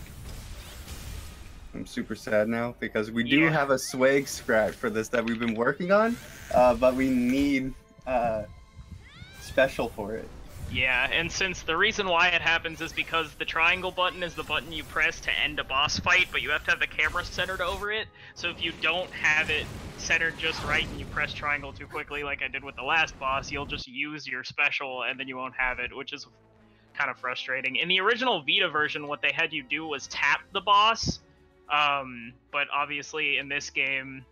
I'm super sad now because we do have a swag scrap for this that we've been working on, but we need special for it. Yeah, and since the reason why it happens is because the triangle button is the button you press to end a boss fight, but you have to have the camera centered over it. So if you don't have it centered just right and you press triangle too quickly like I did with the last boss, you'll just use your special and then you won't have it, which is kind of frustrating. In the original Vita version, what they had you do was tap the boss, but obviously in this game,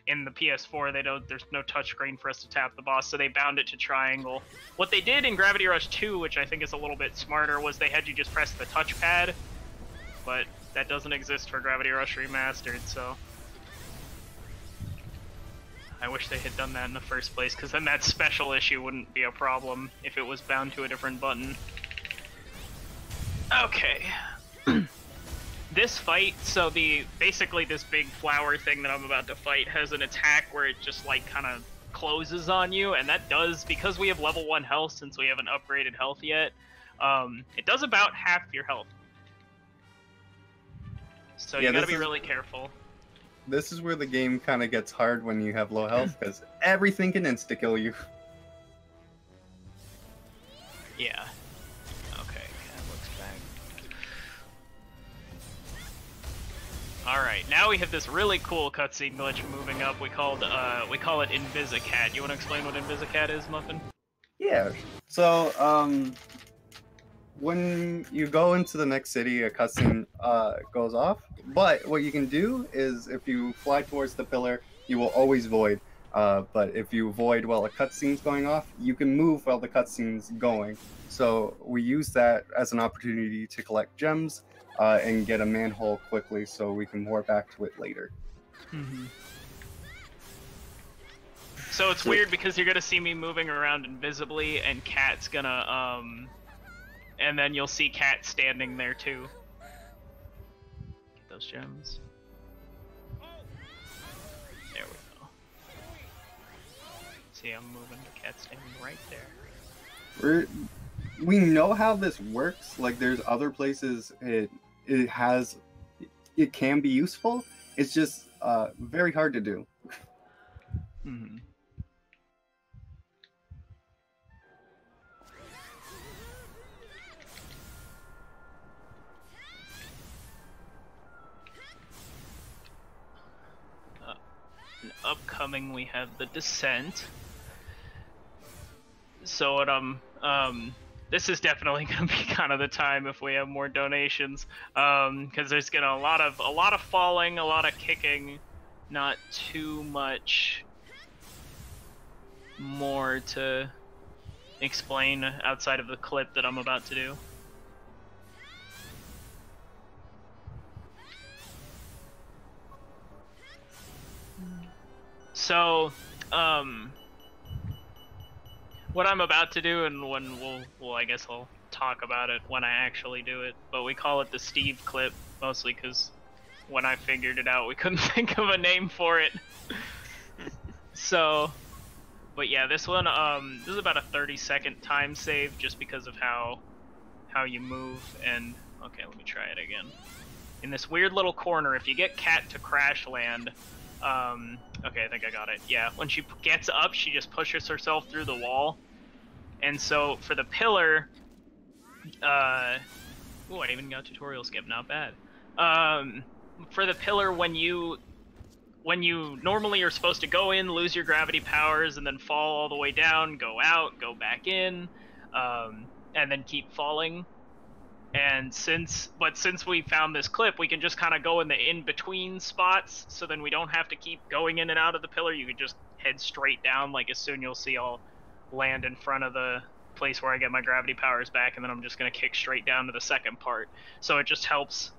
in the PS4, there's no touchscreen for us to tap the boss, so they bound it to triangle. What they did in Gravity Rush 2, which I think is a little bit smarter, was they had you just press the touchpad, but that doesn't exist for Gravity Rush Remastered, so... I wish they had done that in the first place, because then that special issue wouldn't be a problem if it was bound to a different button. Okay. This fight, so basically this big flower thing that I'm about to fight has an attack where it just like kind of closes on you, and that does, because we have level 1 health since we haven't upgraded health yet, it does about half your health. So you gotta be really careful. This is where the game kind of gets hard when you have low health, because everything can insta-kill you. Yeah. Okay, that looks bad. Alright, now we have this really cool cutscene glitch moving up. We call it Invisicat. You want to explain what Invisicat is, Muffin? Yeah. So, when you go into the next city, a cutscene goes off. But what you can do is, if you fly towards the pillar, you will always void. But if you void while a cutscene's going off, you can move while the cutscene's going. So we use that as an opportunity to collect gems and get a manhole quickly, so we can warp back to it later. Mm-hmm. So it's weird because you're gonna see me moving around invisibly, and Cat's gonna and then you'll see Cat standing there too. Get those gems. There we go. See, I'm moving. The Cat's standing right there. We know how this works. Like, there's other places it can be useful. It's just very hard to do. Mm-hmm. Upcoming, we have the Descent. So what this is definitely gonna be kind of the time if we have more donations, because there's gonna a lot of falling, a lot of kicking, not too much more to explain outside of the clip that I'm about to do. So, what I'm about to do, and when I guess I'll talk about it when I actually do it, but we call it the Steve clip, mostly because when I figured it out, we couldn't think of a name for it. So, but yeah, this one, this is about a 30-second time save just because of how you move. And okay, let me try it again. In this weird little corner, if you get Cat to crash land, okay, I think I got it. Yeah, when she gets up, she just pushes herself through the wall. And so for the pillar, ooh, I even got tutorial skip, not bad. For the pillar, when you normally are supposed to go in, lose your gravity powers, and then fall all the way down, go out, go back in, and then keep falling. And since we found this clip, we can just kind of go in the in-between spots, so then we don't have to keep going in and out of the pillar. You can just head straight down. Like, as soon you'll see I'll land in front of the place where I get my gravity powers back, and then I'm just going to kick straight down to the second part. So it just helps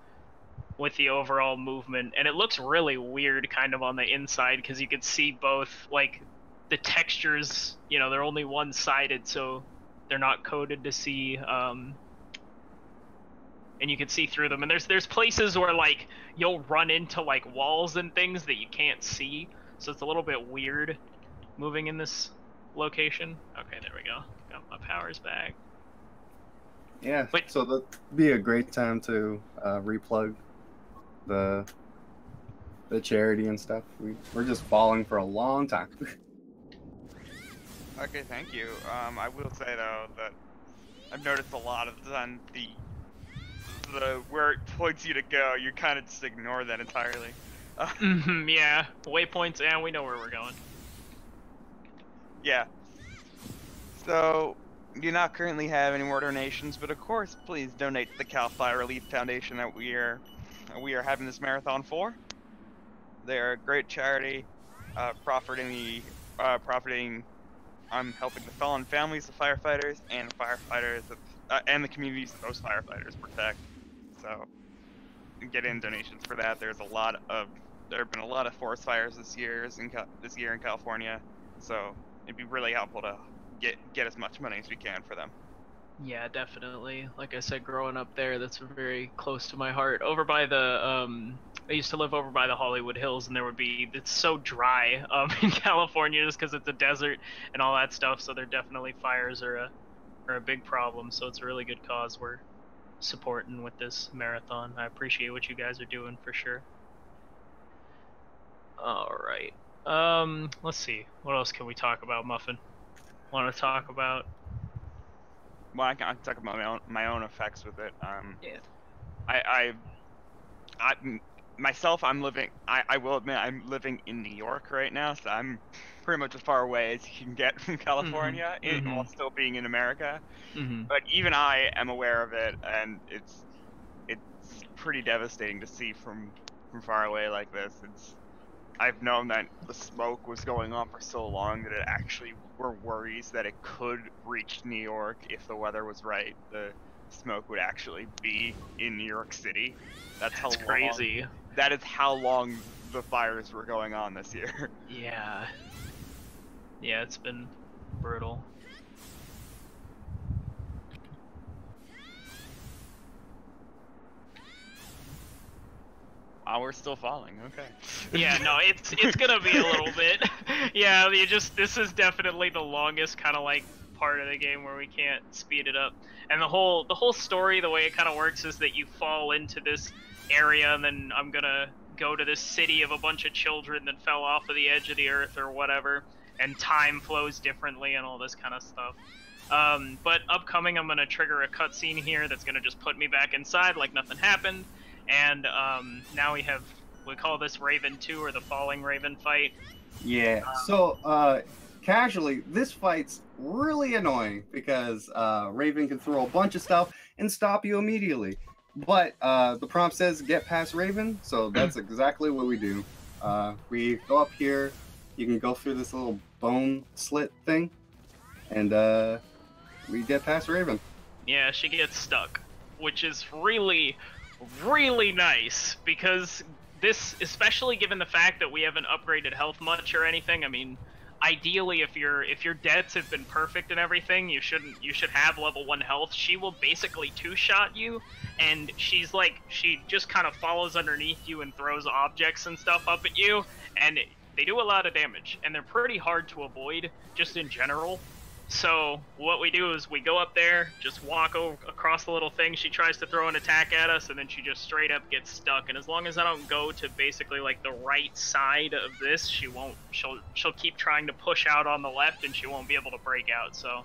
with the overall movement. And it looks really weird kind of on the inside, because you could see both, like, the textures, you know, they're only one-sided, so they're not coded to see, and you can see through them. And there's places where, like, you'll run into, like, walls and things that you can't see, so it's a little bit weird moving in this location. Okay, there we go. Got my powers back. Yeah, but, so that'd be a great time to replug the charity and stuff. We're just falling for a long time. Okay, thank you. I will say though that I've noticed a lot of the time the where it points you to go, you kind of just ignore that entirely. Yeah, waypoints, and we know where we're going. Yeah. So, do not currently have any more donations, but of course, please donate to the Cal Fire Relief Foundation that we are having this marathon for. They're a great charity, profiting on helping the fallen families of firefighters and and the communities that those firefighters protect. So, get in donations for that. There have been a lot of forest fires this year in California, so it'd be really helpful to get as much money as we can for them. Yeah, definitely. Like I said, growing up there, that's very close to my heart. Over by the, I used to live over by the Hollywood Hills, and it's so dry in California just because it's a desert and all that stuff, so there definitely fires are a big problem, so it's a really good cause we're supporting with this marathon. I appreciate what you guys are doing for sure. Alright. Let's see. What else can we talk about, Muffin? Want to talk about? Well, I can talk about my own effects with it. Yeah. I will admit I'm living in New York right now, so I'm pretty much as far away as you can get from California, while still being in America. But even I am aware of it, and it's pretty devastating to see from far away like this. I've known that the smoke was going on for so long that it actually were worries that it could reach New York if the weather was right. The smoke would actually be in New York City. That's crazy. That is how long the fires were going on this year. Yeah. Yeah, it's been brutal. Oh, we're still falling. Okay. Yeah, no, it's gonna be a little bit. Yeah, this is definitely the longest kind of like part of the game where we can't speed it up. And the whole story, the way it kind of works is that you fall into this area, and then I'm gonna go to this city of a bunch of children that fell off of the edge of the earth or whatever, and time flows differently and all this kind of stuff. But upcoming, I'm gonna trigger a cutscene here that's gonna just put me back inside like nothing happened. And now we call this Raven 2, or the Falling Raven fight. Yeah, so casually, this fight's really annoying because Raven can throw a bunch of stuff and stop you immediately. But the prompt says get past Raven, so that's exactly what we do. We go up here, you can go through this little bone slit thing, and we get past Raven. Yeah, she gets stuck, which is really nice, because this, especially given the fact that we haven't upgraded health much or anything, I mean, ideally if your deaths have been perfect and everything, you should have level 1 health. She will basically two-shot you, and she just kind of follows underneath you and throws objects and stuff up at you, and they do a lot of damage, and they're pretty hard to avoid, just in general. So what we do is we go up there, just walk across the little thing. She tries to throw an attack at us, and then she just straight up gets stuck. And as long as I don't go to basically like the right side of this, she won't. She'll keep trying to push out on the left, and she won't be able to break out. So,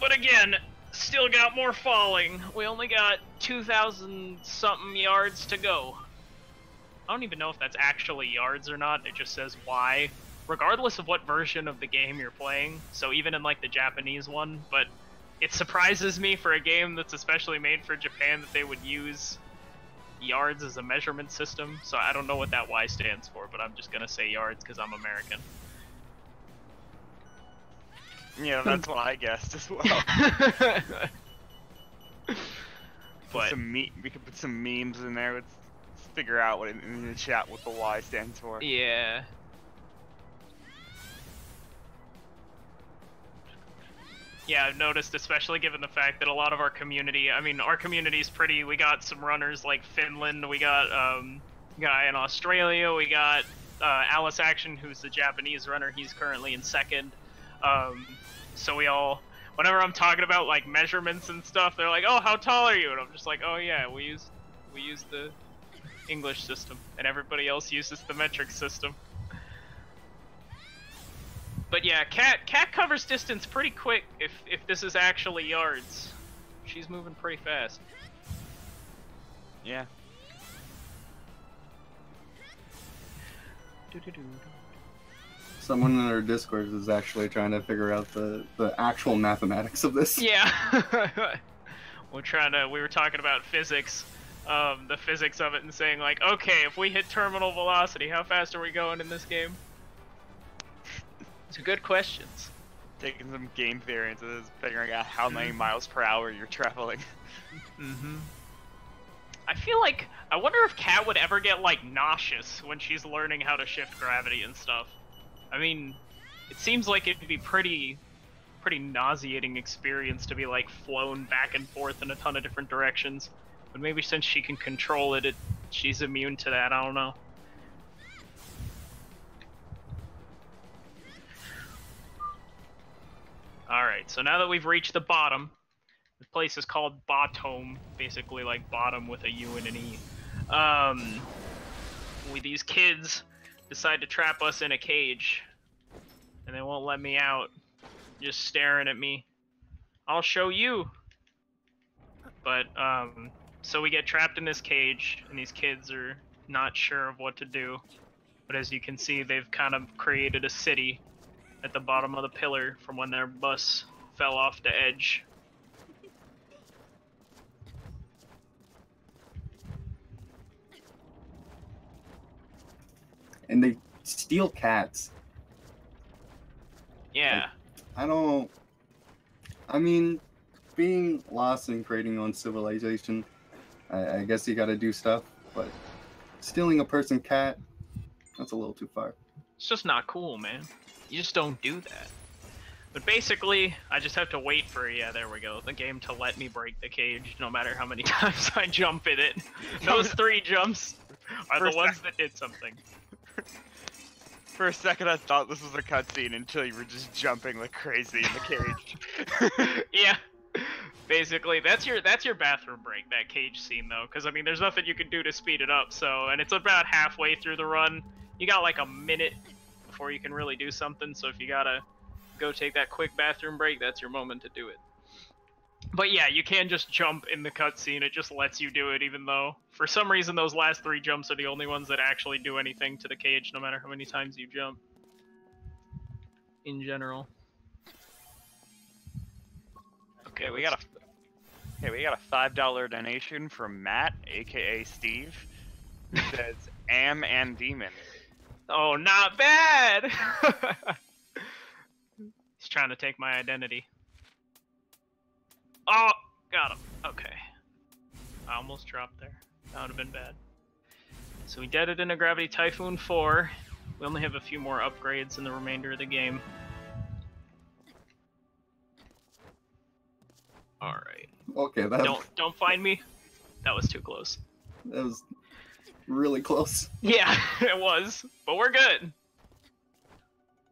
but again, still got more falling. We only got 2,000 something yards to go. I don't even know if that's actually yards or not. It just says Y. Regardless of what version of the game you're playing, so even in like the Japanese one, but it surprises me for a game that's especially made for Japan that they would use yards as a measurement system, so I don't know what that Y stands for, but I'm just gonna say yards because I'm American. Yeah, that's what I guessed as well. But We could put some memes in there. Let's figure out what in the chat what the Y stands for. yeah. Yeah, I've noticed, especially given the fact that a lot of our community, I mean, our community's pretty, we got some runners like Finland, we got a guy in Australia, we got Alice Action, who's the Japanese runner, he's currently in second. So we all, whenever I'm talking about like measurements and stuff, they're like, oh, how tall are you? And I'm just like, oh yeah, we use the English system, and everybody else uses the metric system. But yeah, Cat covers distance pretty quick if this is actually yards. She's moving pretty fast. Yeah. Someone in our Discord is actually trying to figure out the actual mathematics of this. Yeah. We were talking about physics, the physics of it, and saying like, okay, if we hit terminal velocity, how fast are we going in this game? It's good questions. Taking some game variances, figuring out how many miles per hour you're traveling. Mm-hmm. I feel like, I wonder if Kat would ever get like nauseous when she's learning how to shift gravity and stuff. I mean, it seems like it'd be pretty nauseating experience to be like flown back and forth in a ton of different directions. But maybe since she can control it, she's immune to that, I don't know. Alright, so now that we've reached the bottom, the place is called Bottom, basically like bottom with a U and an E. These kids decide to trap us in a cage, and they won't let me out, just staring at me. I'll show you! But, so we get trapped in this cage, and these kids are not sure of what to do. But as you can see, they've kind of created a city at the bottom of the pillar from when their bus fell off the edge. And they steal cats. Yeah. Like, I mean, being lost and creating on civilization, I guess you gotta do stuff, but stealing a person cat, that's a little too far. It's just not cool, man. You just don't do that. But basically, I just have to wait for, yeah, there we go, the game to let me break the cage, no matter how many times I jump in it. Those 3 jumps are the ones that did something. For a second, I thought this was a cutscene until you were just jumping like crazy in the cage. Yeah. Basically, that's your bathroom break, that cage scene, though. Because, I mean, there's nothing you can do to speed it up, so... And it's about halfway through the run. You got, like, a minute before you can really do something, so if you gotta go take that quick bathroom break, that's your moment to do it. But yeah, you can just jump in the cutscene, it just lets you do it, even though, for some reason, those last 3 jumps are the only ones that actually do anything to the cage, no matter how many times you jump. In general. Okay, we got a $5 donation from Matt, aka Steve, who says, "Am and demon." Oh, not bad! He's trying to take my identity. Oh, got him. Okay. I almost dropped there. That would have been bad. So we deaded into Gravity Typhoon 4. We only have a few more upgrades in the remainder of the game. Alright. Okay, that Don't find me. That was too close. was really close. Yeah, it was, but we're good.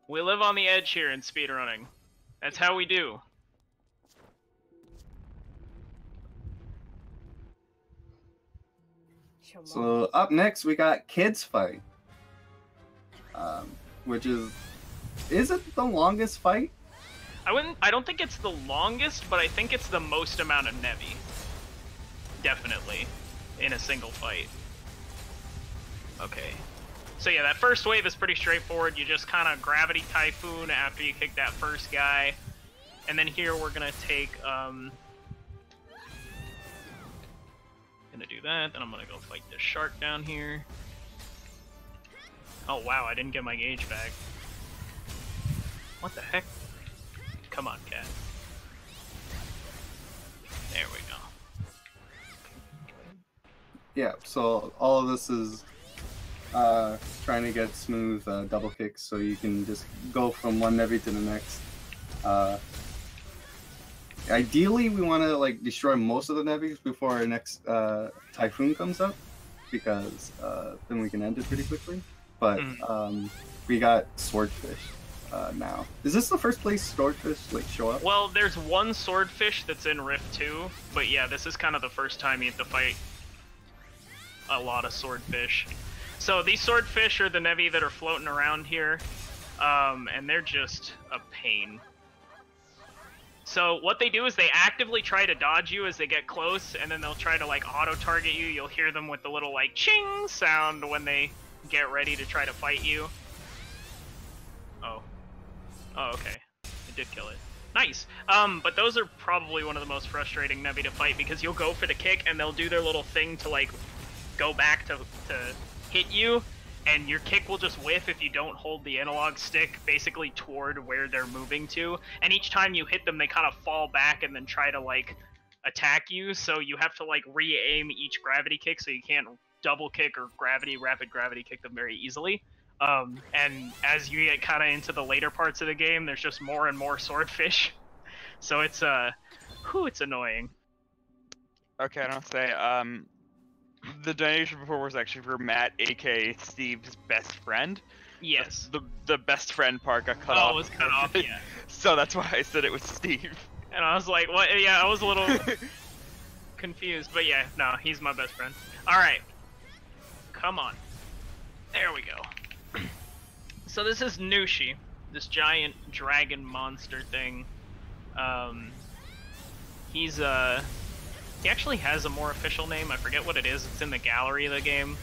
We live on the edge here in speedrunning. That's how we do. So up next we got Kids Fight, which is it the longest fight? I don't think it's the longest, but I think it's the most amount of Nevi. Definitely, in a single fight. Okay. So yeah, that first wave is pretty straightforward. You just kind of Gravity Typhoon after you kick that first guy. And then here we're gonna take, gonna do that, then I'm gonna go fight this shark down here. Oh wow, I didn't get my gauge back. What the heck? Come on, cat. There we go. Yeah, so all of this is trying to get smooth double kicks so you can just go from one Nevi to the next. Ideally, we want to like destroy most of the Nevis before our next Typhoon comes up, because then we can end it pretty quickly. But we got Swordfish now. Is this the first place Swordfish like show up? Well, there's one Swordfish that's in Rift 2, but yeah, this is kind of the first time you have to fight a lot of Swordfish. So these Swordfish are the Nevi that are floating around here, and they're just a pain. So what they do is they actively try to dodge you as they get close, and then they'll try to like auto-target you. You'll hear them with the little like ching sound when they get ready to try to fight you. Oh. Oh, okay. It did kill it. Nice! But those are probably one of the most frustrating Nevi to fight, because you'll go for the kick and they'll do their little thing to like go back to hit you, and your kick will just whiff if you don't hold the analog stick basically toward where they're moving to. And each time you hit them, they kind of fall back and then try to like attack you. So you have to like re-aim each gravity kick, so you can't double kick or rapid gravity kick them very easily. And as you get kind of into the later parts of the game, there's just more and more Swordfish. So it's it's annoying. Okay, I don't say. The donation before was actually for Matt, aka Steve's best friend. Yes. The best friend part got cut off. Oh, it was cut off, yeah. So that's why I said it was Steve. And I was like, what? Yeah, I was a little confused, but yeah, no, he's my best friend. Alright. Come on. There we go. So this is Nushi, this giant dragon monster thing. He actually has a more official name. I forget what it is. It's in the gallery of the game,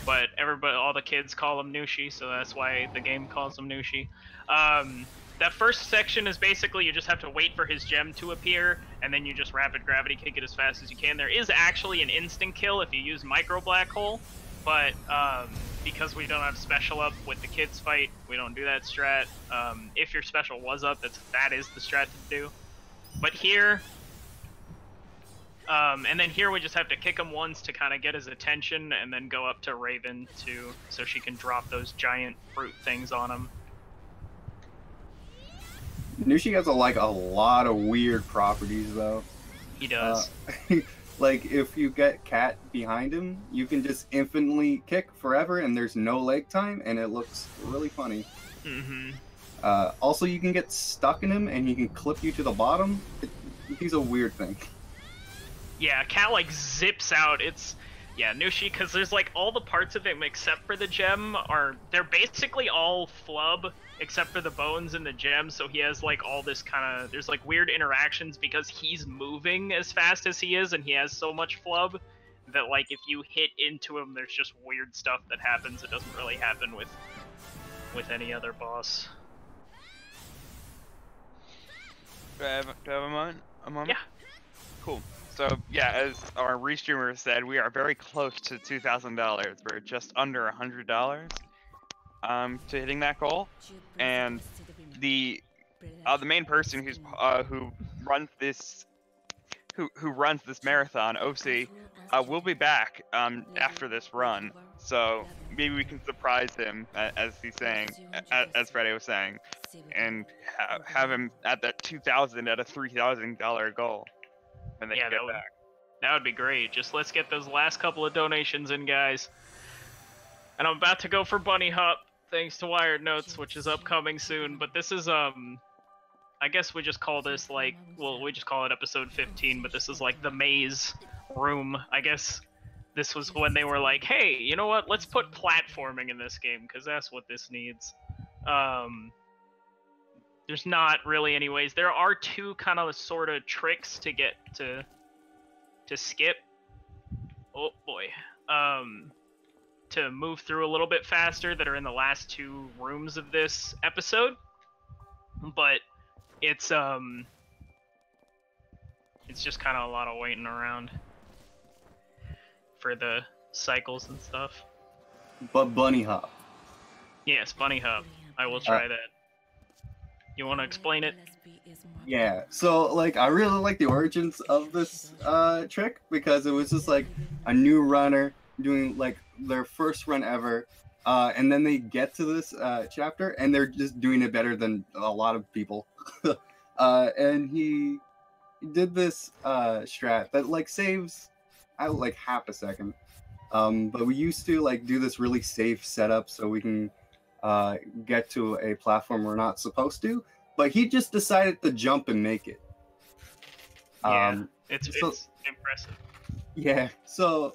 but all the kids call him Nushi, so that's why the game calls him Nushi. That first section is basically you just have to wait for his gem to appear, and then you just rapid gravity kick it as fast as you can. There is actually an instant kill if you use Micro Black Hole, but because we don't have special up with the kids fight, we don't do that strat. If your special was up, that is the strat to do. But here, and then here we just have to kick him once to kind of get his attention, and then go up to Raven so she can drop those giant fruit things on him. Nushi has a lot of weird properties though. He does. Like if you get Cat behind him, you can just infinitely kick forever, and there's no leg time, and it looks really funny. Also, you can get stuck in him, and he can clip you to the bottom. He's a weird thing. Yeah, Cat like zips out. Yeah, Nushi, because there's like all the parts of him except for the gem they're basically all flub except for the bones and the gem, so he has like all this kind of, there's like weird interactions because he's moving as fast as he is and he has so much flub that like if you hit into him, there's just weird stuff that happens. It doesn't really happen with any other boss. Do I have a moment? Yeah. Cool. So, yeah, as our restreamer said, we are very close to $2,000. We're just under $100 to hitting that goal. And the main person who runs this marathon, OC, will be back after this run. So maybe we can surprise him, as he's saying, as Freddie was saying, and have him at that $2,000 at a $3,000 goal. And then yeah, that would be great. Just let's get those last couple of donations in, guys. And I'm about to go for Bunny Hop, thanks to Wired Notes, which is upcoming soon. But this is, I guess we just call this, like, well, we just call it episode 15, but this is like the maze room. I guess this was when they were like, hey, you know what, let's put platforming in this game, because that's what this needs. There's not really any ways. There are two kind of sort of tricks to get to skip. Oh boy. To move through a little bit faster that are in the last two rooms of this episode. But it's just kind of a lot of waiting around for the cycles and stuff. But Bunny Hop. Yes, Bunny Hop. I will try that. You want to explain it? Yeah, so like I really like the origins of this trick because it was just like a new runner doing like their first run ever, and then they get to this chapter and they're just doing it better than a lot of people. And he did this strat that like saves out like half a second. But we used to like do this really safe setup so we can get to a platform we're not supposed to, but he just decided to jump and make it. Yeah, it's impressive. Yeah, so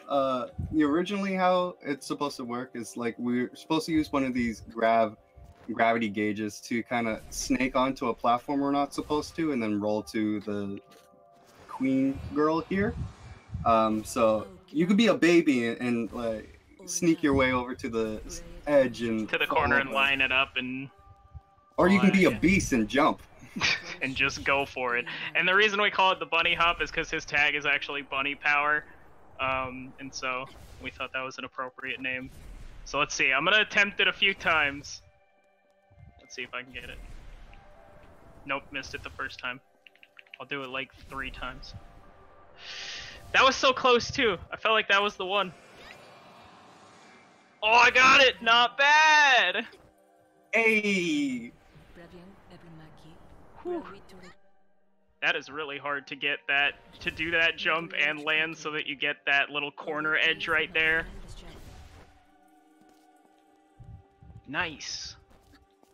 originally how it's supposed to work is like we're supposed to use one of these gravity gauges to kind of snake onto a platform we're not supposed to and then roll to the queen girl here. So you could be a baby and like sneak your way over to the edge and to the corner and line it up, and or you can be a beast and jump and just go for it. And the reason we call it the Bunny Hop is because his tag is actually Bunny Power, and so we thought that was an appropriate name. So let's see, I'm gonna attempt it a few times. Let's see if I can get it. Nope, missed it the first time. I'll do it like 3 times. That was so close too. I felt like that was the one. Oh, I got it! Not bad! Hey! Whew. That is really hard to get that, to do that jump and land so that you get that little corner edge right there. Nice.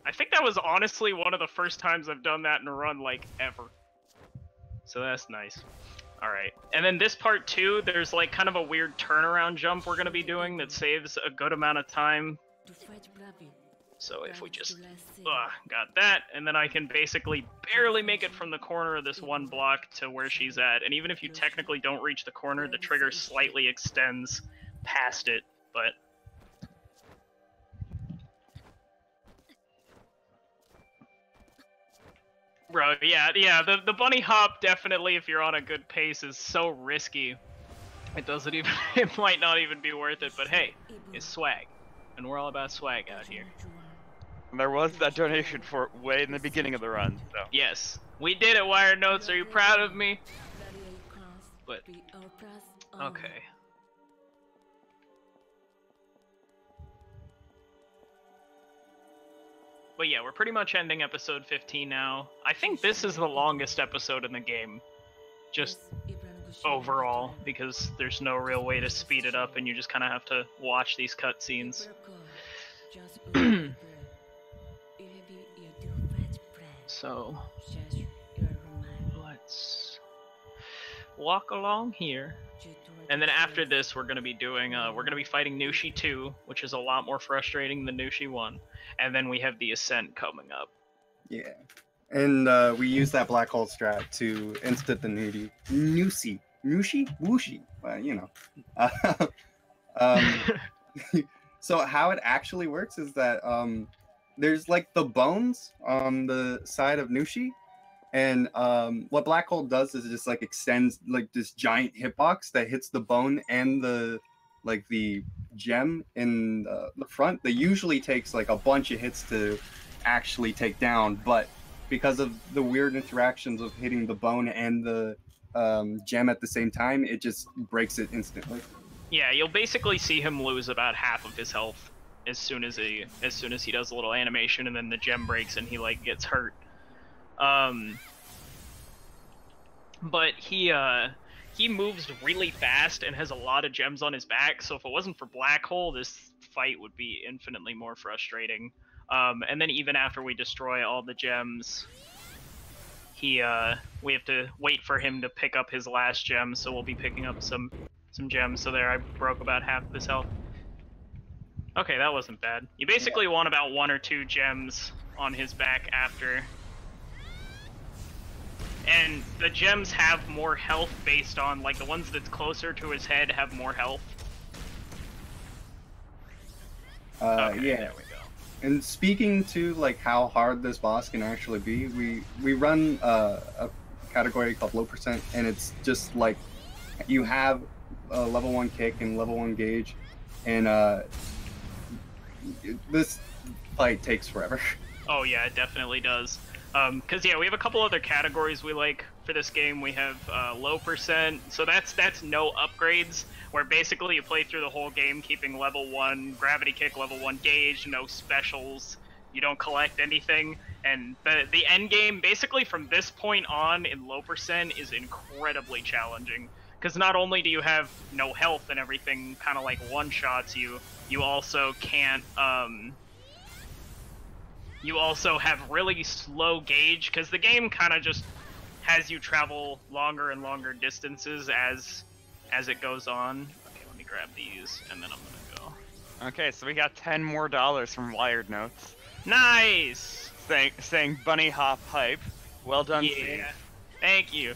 I think that was honestly one of the first times I've done that in a run, like, ever. So that's nice. Alright, and then this part too, there's like kind of a weird turnaround jump we're going to be doing that saves a good amount of time. So if we just got that, and then I can basically barely make it from the corner of this one block to where she's at. And even if you technically don't reach the corner, the trigger slightly extends past it, but... Bro, yeah, the bunny hop definitely, if you're on a good pace, is so risky. It doesn't even, it might not even be worth it, but hey, it's swag. And we're all about swag out here. There was that donation for way in the beginning of the run, so. Yes, we did it, Wired Notes. Are you proud of me? But, okay. But yeah, we're pretty much ending episode 15 now. I think this is the longest episode in the game. Just overall, because there's no real way to speed it up and you just kind of have to watch these cutscenes. So, let's walk along here. And then after this, we're going to be doing, we're going to be fighting Nushi 2, which is a lot more frustrating than Nushi 1. And then we have the Ascent coming up. Yeah. And we use that black hole strat to instant the Nushi. Wooshi? You know. So how it actually works is that there's like the bones on the side of Nushi. And what black hole does is it just like extends like this giant hitbox that hits the bone and the gem in the front. That usually takes like a bunch of hits to actually take down, but because of the weird interactions of hitting the bone and the gem at the same time, it just breaks it instantly. Yeah, you'll basically see him lose about half of his health as soon as he does a little animation, and then the gem breaks and he like gets hurt. But he moves really fast and has a lot of gems on his back, so if it wasn't for Black Hole, this fight would be infinitely more frustrating. And then even after we destroy all the gems, we have to wait for him to pick up his last gem, so we'll be picking up some gems. So there, I broke about half of his health. Okay, that wasn't bad. You basically want about 1 or 2 gems on his back after. And the gems have more health based on, like, the ones that's closer to his head have more health. Okay, yeah. there we go. And speaking to like how hard this boss can actually be, we run a category called low percent, and it's just like you have a level 1 kick and level 1 gauge, and this fight takes forever. Oh yeah, it definitely does. Because yeah, we have a couple other categories we like for this game. We have low percent, so that's no upgrades, where basically you play through the whole game keeping level 1 gravity kick, level 1 gauge, no specials, you don't collect anything, and the end game basically from this point on in low percent is incredibly challenging, because not only do you have no health and everything kind of like one-shots you also can't you also have really slow gauge, because the game kind of just has you travel longer and longer distances as it goes on. Okay, let me grab these, and then I'm gonna go. Okay, so we got $10 more from Wired Notes. Nice! Saying bunny hop hype. Well done, Yeah, Steve. thank you.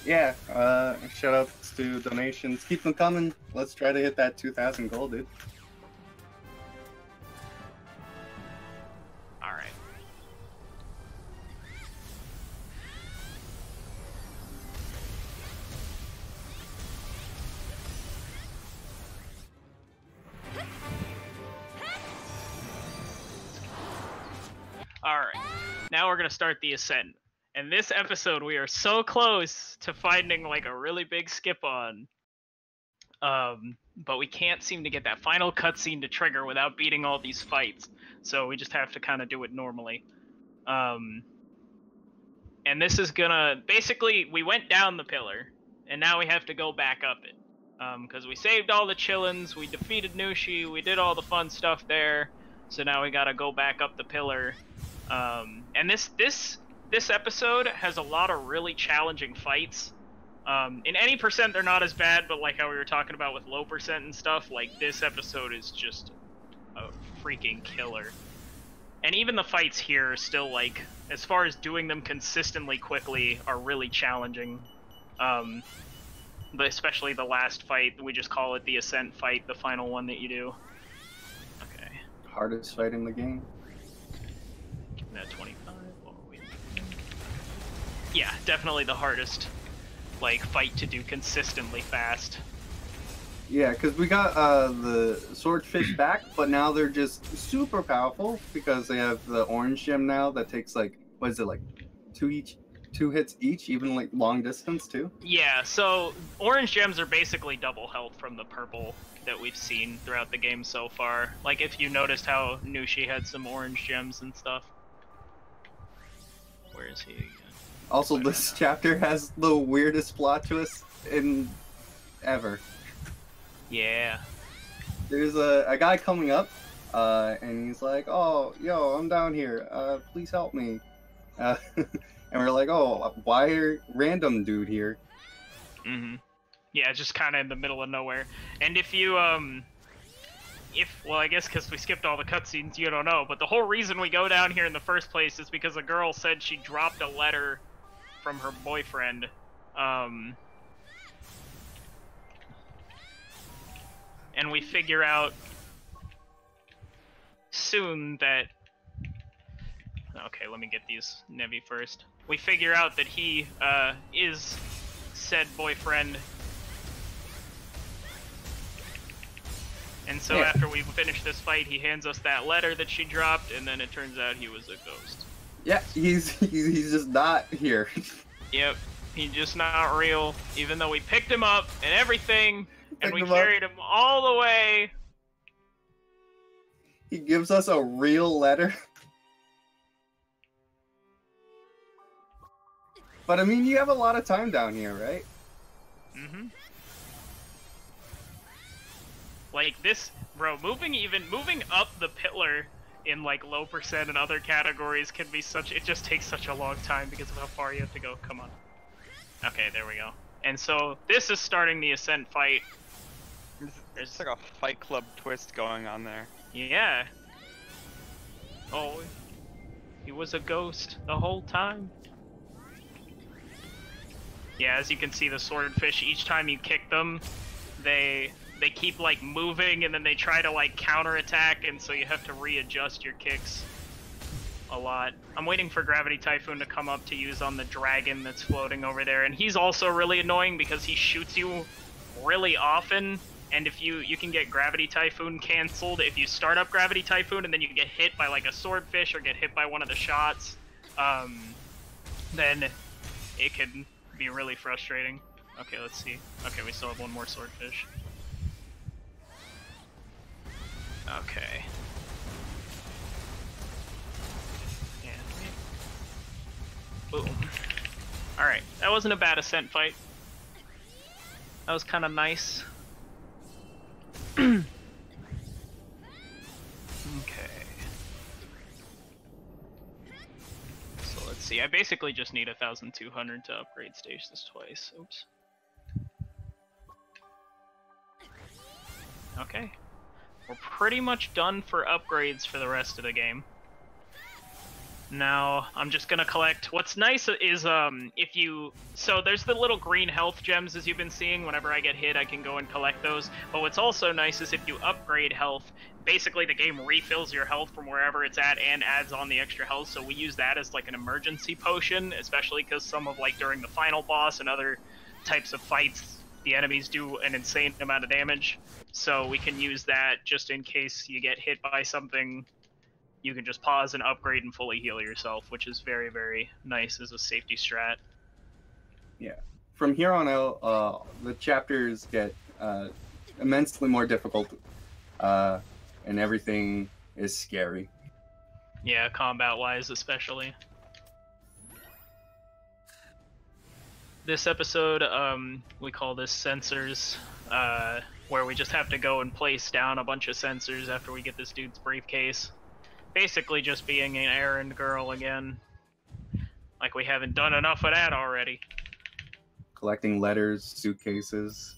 Yeah, shout outs to donations. Keep them coming. Let's try to hit that 2,000 gold, dude. Alright. Alright, now we're gonna start the ascent. And this episode, we are so close to finding like a really big skip on. But we can't seem to get that final cutscene to trigger without beating all these fights. So we just have to kind of do it normally. And this is gonna... Basically, we went down the pillar, and now we have to go back up it. Because we saved all the chillins, we defeated Nushi, we did all the fun stuff there. So now we gotta go back up the pillar. And this episode has a lot of really challenging fights. In any percent, they're not as bad, but like how we were talking about with low percent and stuff, like this episode is just a freaking killer. And even the fights here are still, like, as far as doing them consistently quickly, are really challenging. But especially the last fight, we just call it the Ascent fight, the final one that you do. Okay. Hardest fight in the game. Give me that 25. Oh, wait. Yeah, definitely the hardest, like, fight to do consistently fast. Yeah, because we got the swordfish back, but now they're just super powerful because they have the orange gem now that takes like, what is it, like two hits each, even like long distance too? Yeah, so orange gems are basically double health from the purple that we've seen throughout the game so far. Like if you noticed how Nushi had some orange gems and stuff. Where is he again? Also, this chapter has the weirdest plot twist in ever. Yeah. There's a guy coming up, and he's like, "Oh, yo, I'm down here. Please help me." And we're like, "Oh, why are random dude here?" Mm-hmm. Yeah, just kind of in the middle of nowhere. And if you, well, I guess because we skipped all the cutscenes, you don't know, but the whole reason we go down here in the first place is because a girl said she dropped a letter from her boyfriend, and we figure out soon that... Okay, let me get these Nevi first. We figure out that he is said boyfriend. And so after we finish this fight, he hands us that letter that she dropped, and then it turns out he was a ghost. Yeah, he's just not here. Yep, he's just not real, even though we picked him up and everything, and we carried him all the way. He gives us a real letter. But I mean, you have a lot of time down here, right? Mm-hmm. Like this, bro, moving up the pillar in like low percent and other categories can be it just takes such a long time because of how far you have to go. Come on. Okay, there we go. And so this is starting the ascent fight. There's like a Fight Club twist going on there. Yeah. Oh, he was a ghost the whole time. Yeah, as you can see, the swordfish, each time you kick them, they keep like moving, and then they try to like counterattack, and so you have to readjust your kicks a lot. I'm waiting for Gravity Typhoon to come up to use on the dragon that's floating over there, and he's also really annoying because he shoots you really often, and if you can get Gravity Typhoon canceled if you start up Gravity Typhoon and then you get hit by like a swordfish or get hit by one of the shots, then it can be really frustrating. Okay, let's see. Okay, we still have one more swordfish. Okay. And boom. Alright, that wasn't a bad ascent fight. That was kind of nice. Okay. So let's see, I basically just need 1,200 to upgrade stages twice. Oops. Okay. We're pretty much done for upgrades for the rest of the game. Now, I'm just gonna collect... What's nice is, so there's the little green health gems, as you've been seeing. Whenever I get hit, I can go and collect those. But what's also nice is if you upgrade health, basically the game refills your health from wherever it's at and adds on the extra health, so we use that as, like, an emergency potion, especially because some of, like, during the final boss and other types of fights, the enemies do an insane amount of damage. So we can use that just in case you get hit by something. You can just pause and upgrade and fully heal yourself, which is very, very nice as a safety strat. Yeah. From here on out, the chapters get immensely more difficult, and everything is scary. Yeah, combat-wise especially. This episode, we call this Sensors, where we just have to go and place down a bunch of sensors after we get this dude's briefcase. Basically just being an errand girl again. Like we haven't done enough of that already. Collecting letters, suitcases,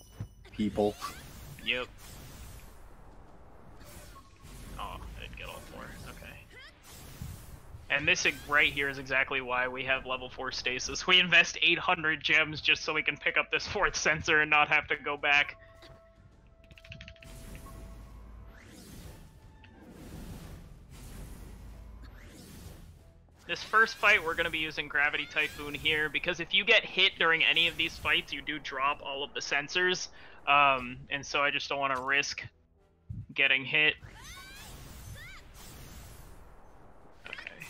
people. Yep. Oh, I didn't get all four. Okay. And this right here is exactly why we have level 4 stasis. We invest 800 gems just so we can pick up this 4th sensor and not have to go back. This first fight, we're going to be using Gravity Typhoon here, because if you get hit during any of these fights, you do drop all of the sensors, and so I just don't want to risk getting hit. Okay.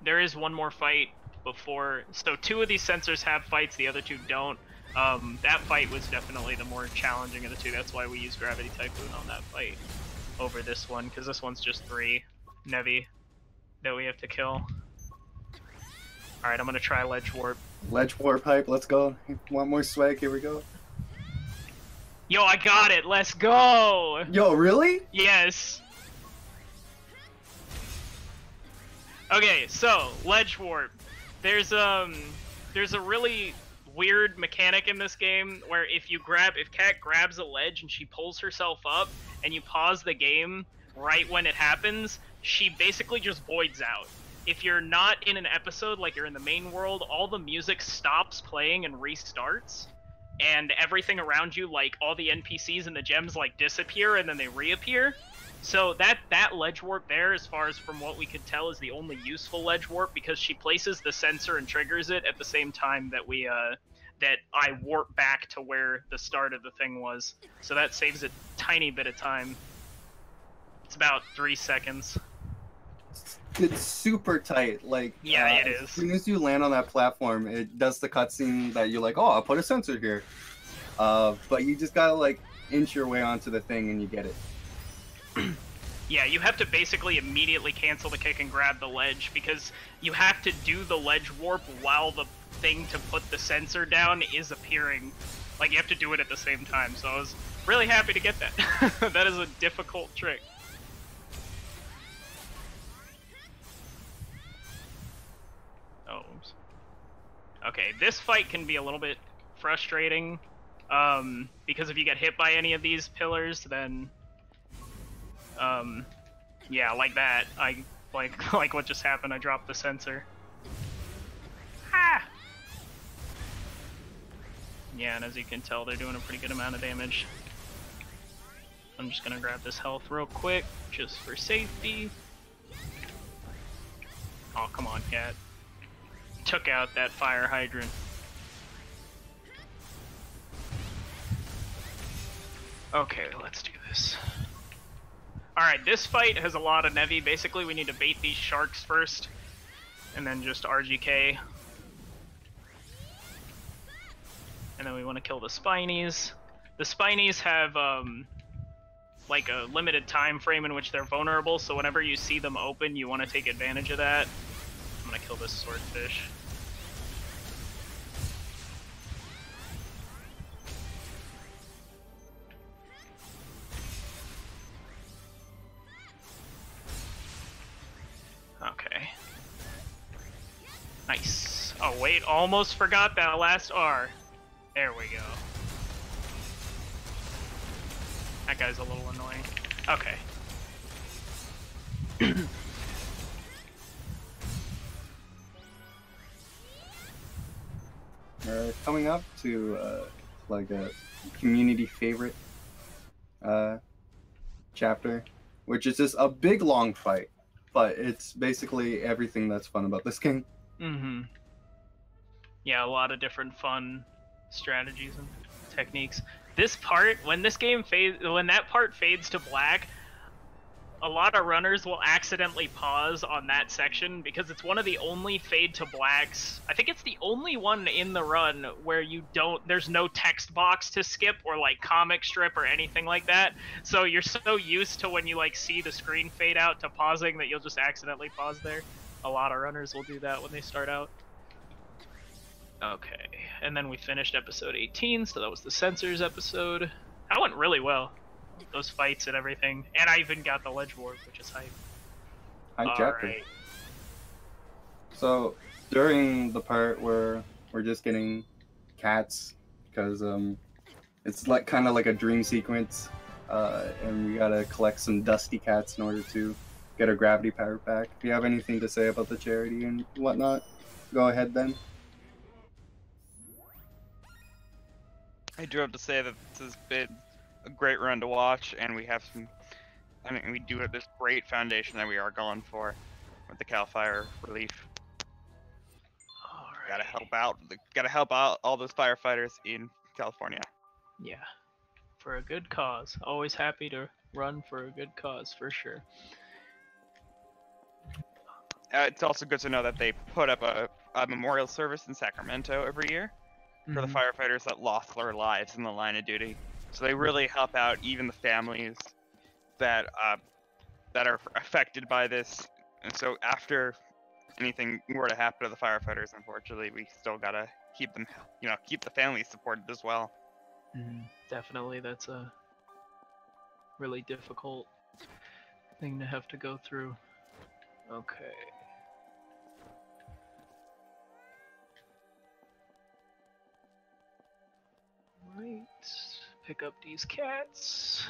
There is one more fight before, so 2 of these sensors have fights, the other 2 don't. That fight was definitely the more challenging of the 2, that's why we used Gravity Typhoon on that fight over this one, because this one's just 3 Nevi that we have to kill. Alright, I'm gonna try Ledge Warp. Ledge Warp hype, let's go. Want more swag? Here we go. Yo, I got it! Let's go! Yo, really? Yes! Okay, so, Ledge Warp. There's a really weird mechanic in this game where if Kat grabs a ledge and she pulls herself up and you pause the game right when it happens, she basically just voids out. If you're not in an episode, like you're in the main world, all the music stops playing and restarts, and everything around you, like all the NPCs and the gems, like disappear and then they reappear. So that ledge warp there, as far as from what we could tell, is the only useful ledge warp, because she places the sensor and triggers it at the same time that that I warp back to where the start of the thing was. So that saves a tiny bit of time. It's about 3 seconds. It's super tight. Like, yeah, it is. As soon as you land on that platform, it does the cutscene that you're like, oh, I'll put a sensor here. But you just gotta like inch your way onto the thing and you get it. Yeah, you have to basically immediately cancel the kick and grab the ledge, because you have to do the ledge warp while the thing to put the sensor down is appearing. Like, you have to do it at the same time, so I was Really happy to get that. That is a difficult trick. Oh, oops. Okay, this fight can be a little bit frustrating, because if you get hit by any of these pillars, then, yeah, like that. Like what just happened. I dropped the sensor. Ah! Yeah, and as you can tell, they're doing a pretty good amount of damage. I'm just gonna grab this health real quick, just for safety. Oh, come on, cat. Took out that fire hydrant. Okay, let's do this. Alright, this fight has a lot of Nevi. Basically, we need to bait these sharks first, and then just RGK. And then we want to kill the Spinies. The Spinies have, like a limited time frame in which they're vulnerable, so whenever you see them open, you want to take advantage of that. I'm gonna kill this swordfish. Okay. Nice. Oh wait, almost forgot that last R. There we go. That guy's a little annoying. Okay. Coming up to like a community favorite chapter, which is just a big long fight, but it's basically everything that's fun about this game. Mm-hmm. Yeah, a lot of different fun strategies and techniques. This part, when that part fades to black, a lot of runners will accidentally pause on that section because it's one of the only fade to blacks. I think it's the only one in the run where there's no text box to skip or like comic strip or anything like that. So you're so used to when you like see the screen fade out to pausing that you'll just accidentally pause there. A lot of runners will do that when they start out. Okay, and then we finished episode 18, so that was the Censors episode. That went really well. Those fights and everything. And I even got the ledge warp, which is hype. Hi, chapter. Right. So, during the part where we're just getting cats, because it's like kind of like a dream sequence, and we gotta collect some dusty cats in order to get our gravity power back. If you have anything to say about the charity and whatnot, go ahead then. I do have to say that this has been a great run to watch, and we have some. I mean, we do have this great foundation that we are going for with the Cal Fire relief. Alright. Gotta help out all those firefighters in California. Yeah, for a good cause. Always happy to run for a good cause, for sure. It's also good to know that they put up a memorial service in Sacramento every year for the firefighters that lost their lives in the line of duty. So they really help out even the families that are affected by this. And so after anything were to happen to the firefighters, unfortunately, we still gotta keep them, keep the families supported as well. Definitely, that's a really difficult thing to have to go through. Okay. Right, pick up these cats.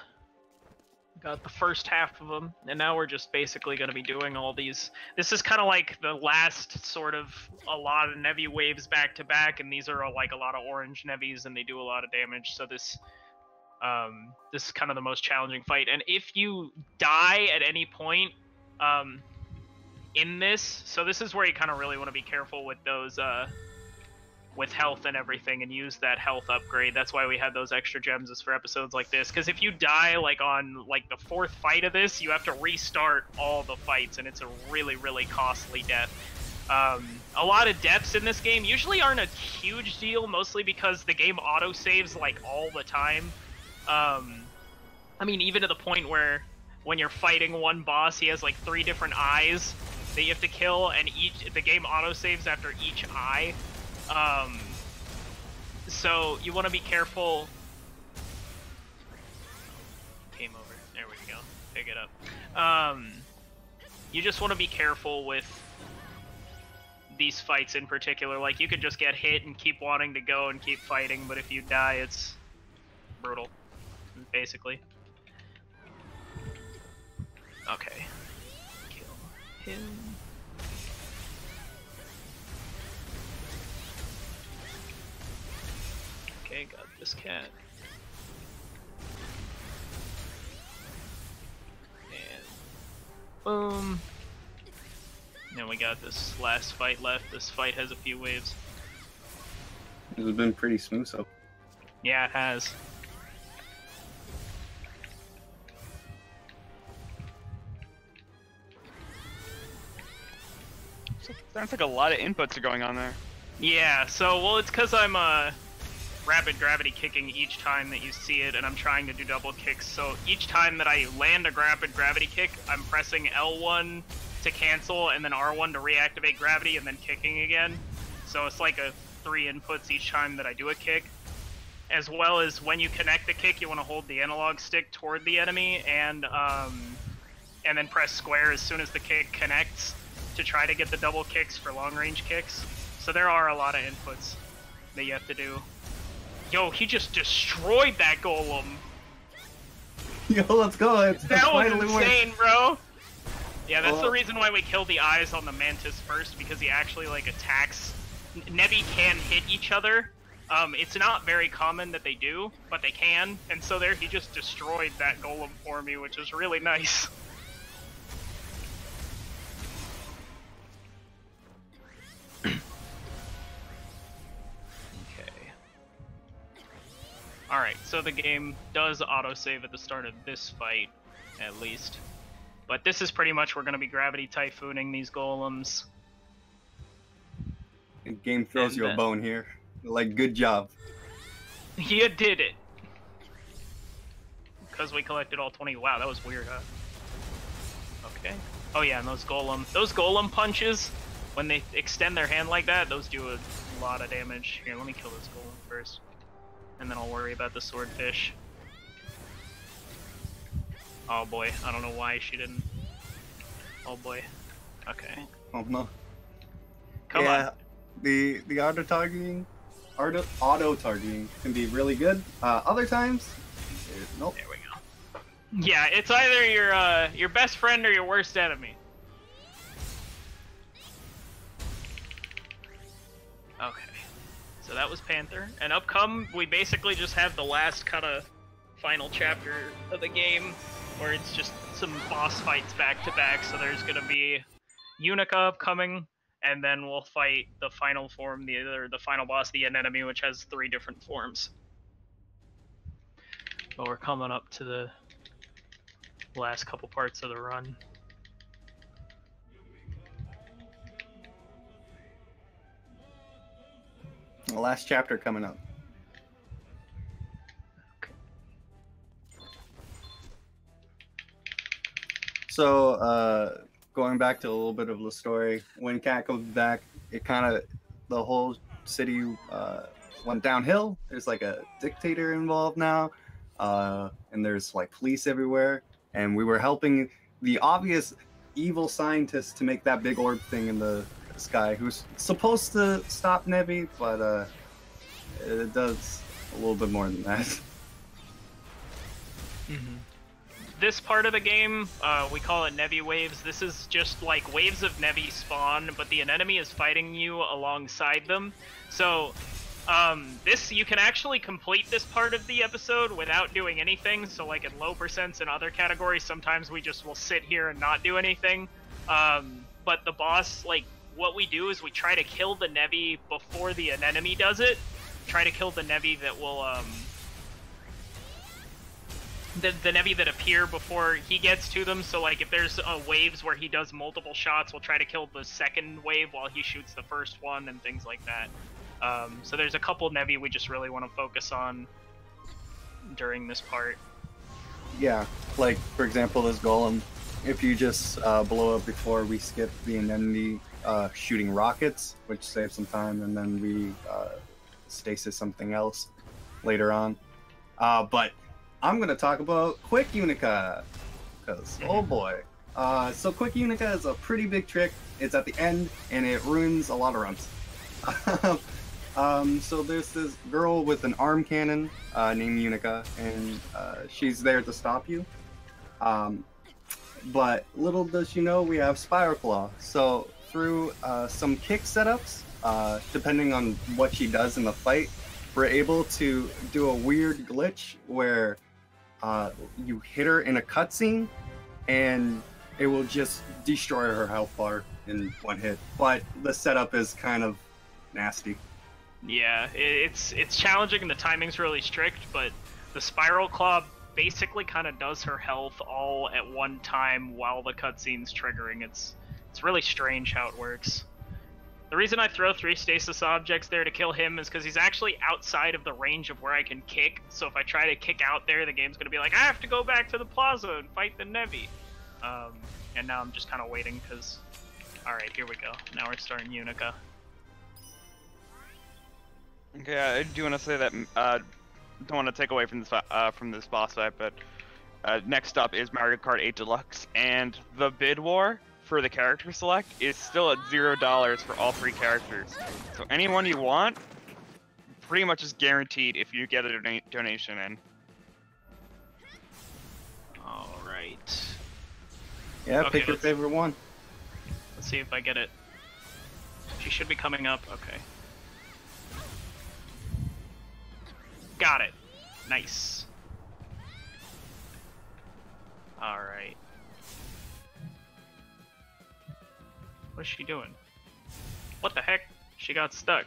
Got the first half of them, and now we're just basically going to be doing all these. This is kind of like the last sort of a lot of Nevi waves back to back, and these are like a lot of orange Nevis, and they do a lot of damage. So this is kind of the most challenging fight. And if you die at any point in this, so this is where you kind of really want to be careful with those with health and everything, and use that health upgrade. That's why we had those extra gems is for episodes like this, because if you die like on like the fourth fight of this, you have to restart all the fights, and it's a really, really costly death. A lot of deaths in this game usually aren't a huge deal, mostly because the game auto-saves like all the time. I mean, even to the point where when you're fighting one boss, he has like 3 different eyes that you have to kill, and the game auto-saves after each eye. So you want to be careful game over. There we go. Pick it up. You just want to be careful with these fights in particular. Like, you could just get hit and keep wanting to go and keep fighting, but if you die, it's brutal, basically. Okay. Kill him. Okay, got this cat. And boom. And we got this last fight left. This fight has a few waves. This has been pretty smooth, so. Yeah, it has. Sounds like a lot of inputs are going on there. Yeah, so, well, it's because I'm rapid gravity kicking each time that you see it, and I'm trying to do double kicks. So each time that I land a rapid gravity kick, I'm pressing L1 to cancel, and then R1 to reactivate gravity, and then kicking again. So it's like a 3 inputs each time that I do a kick. As well as when you connect the kick, you want to hold the analog stick toward the enemy, and then press square as soon as the kick connects to try to get the double kicks for long-range kicks. So there are a lot of inputs that you have to do. Yo, he just destroyed that golem! Yo, let's go! That was insane, bro! Yeah, that's the reason why we kill the eyes on the Mantis first, because he actually, like, attacks. Nevi can hit each other. It's not very common that they do, but they can, and so there he just destroyed that golem for me, which is really nice. Okay. Alright, so the game does autosave at the start of this fight, at least. But this is pretty much, we're going to be gravity typhooning these golems. The game throws you a bone here. Like, good job. You did it! Because we collected all 20. Wow, that was weird, huh? Okay. Oh yeah, and those golem punches, when they extend their hand like that, those do a lot of damage. Here, let me kill this golem first. And then I'll worry about the swordfish. Oh boy, I don't know why she didn't. Oh boy. Okay. Oh no. Come on. The auto targeting can be really good. Other times, nope. There we go. Yeah, it's either your best friend or your worst enemy. Okay. So that was Panther. And upcome, we basically just have the last kind of final chapter of the game, where it's just some boss fights back to back. So there's gonna be Unica upcoming, and then we'll fight the final form, the final boss, the anemone, which has 3 different forms. But we're coming up to the last couple parts of the run. The last chapter coming up. So, going back to a little bit of the story, when Cat comes back, it kind of, the whole city went downhill. There's like a dictator involved now, and there's like police everywhere, and we were helping the obvious evil scientist to make that big orb thing in the sky, who's supposed to stop Nevi, but it does a little bit more than that. Mm-hmm. This part of the game, we call it Nevi waves. This is just like waves of Nevi spawn, but the enemy is fighting you alongside them. So, you can actually complete this part of the episode without doing anything. So like in low percents and other categories, sometimes we just will sit here and not do anything. But the boss, like, what we do is we try to kill the Nevi before the enemy does it. Try to kill the Nevi that will, the Nevi that appear before he gets to them. So like if there's waves where he does multiple shots, we'll try to kill the second wave while he shoots the first one and things like that. So there's a couple Nevi we just really want to focus on during this part. Yeah, like for example this golem, if you just blow up before we skip the enemy shooting rockets, which saves some time, and then we stasis something else later on. But I'm gonna talk about Quick Unica, because oh boy. So Quick Unica is a pretty big trick. It's at the end, and it ruins a lot of runs. So there's this girl with an arm cannon named Unica, and she's there to stop you. But little does she know, we have Spiral Claw. So through some kick setups, depending on what she does in the fight, we're able to do a weird glitch where you hit her in a cutscene, and it will just destroy her health bar in one hit. But the setup is kind of nasty. Yeah, it's challenging and the timing's really strict, but the Spiral Claw basically kind of does her health all at one time while the cutscene's triggering. It's really strange how it works. The reason I throw 3 stasis objects there to kill him is because he's actually outside of the range of where I can kick, so if I try to kick out there, the game's going to be like, I have to go back to the plaza and fight the Nevi. And now I'm just kind of waiting because... Alright, here we go. Now we're starting Unica. Okay, I do want to say that don't want to take away from this boss fight, but next up is Mario Kart 8 Deluxe, and the bid war for the character select is still at $0 for all 3 characters. So anyone you want, pretty much is guaranteed if you get a donation in. All right. Yeah, Okay, pick your favorite one. Let's see if I get it. She should be coming up. Okay. Got it. Nice. All right. What is she doing? What the heck? She got stuck.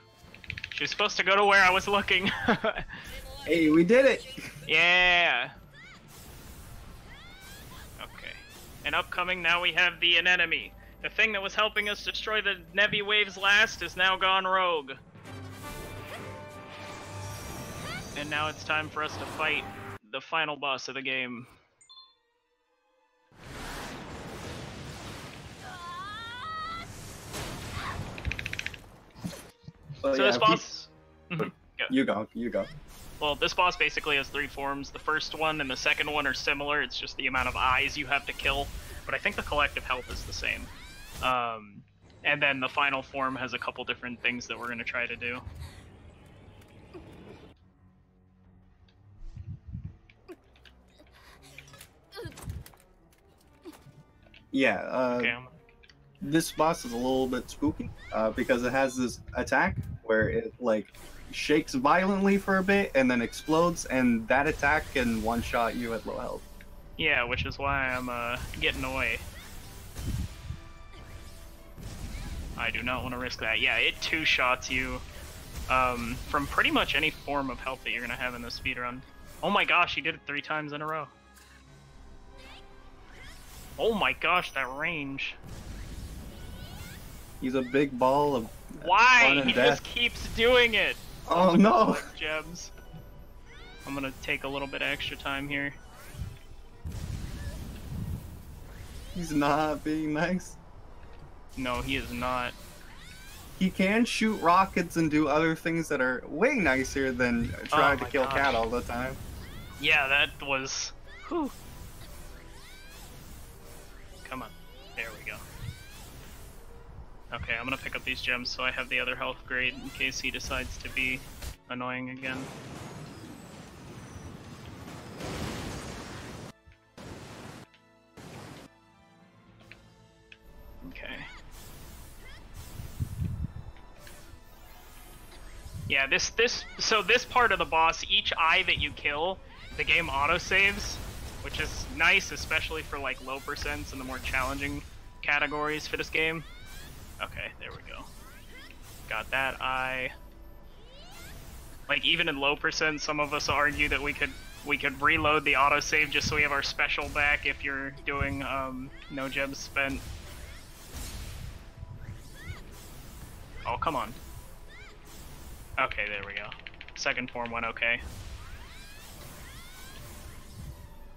She was supposed to go to where I was looking. Hey, we did it! Yeah. Okay. And upcoming, now we have the anemone. The thing that was helping us destroy the Nevi waves last is now gone rogue. And now it's time for us to fight the final boss of the game. Well, So yeah, this boss... You go. Well, this boss basically has 3 forms. The first one and the second one are similar. It's just the amount of eyes you have to kill. But I think the collective health is the same. And then the final form has a couple different things that we're going to try to do. Yeah, Okay, this boss is a little bit spooky because it has this attack where it like shakes violently for a bit and then explodes, and that attack can one-shot you at low health. yeah, which is why I'm getting away. I do not want to risk that. Yeah, it 2-shots you from pretty much any form of health that you're going to have in this speedrun. Oh my gosh, he did it 3 times in a row. Oh my gosh, that range. He's a big ball of Why? fun and He death. just keeps doing it. Oh no! Gems. I'm gonna take a little bit of extra time here. He's not being nice. No, he is not. He can shoot rockets and do other things that are way nicer than trying to my kill gosh. Cat all the time. Yeah, that was... Whew. Come on. There we go. Okay, I'm gonna pick up these gems so I have the other health grade in case he decides to be annoying again. Okay. Yeah, this part of the boss, each eye that you kill, the game autosaves, which is nice, especially for like low percents and the more challenging categories for this game. Okay, there we go. Got that eye. Like even in low percent, some of us argue that we could reload the autosave just so we have our special back if you're doing no gems spent. Oh, come on. Okay, there we go. Second form went okay.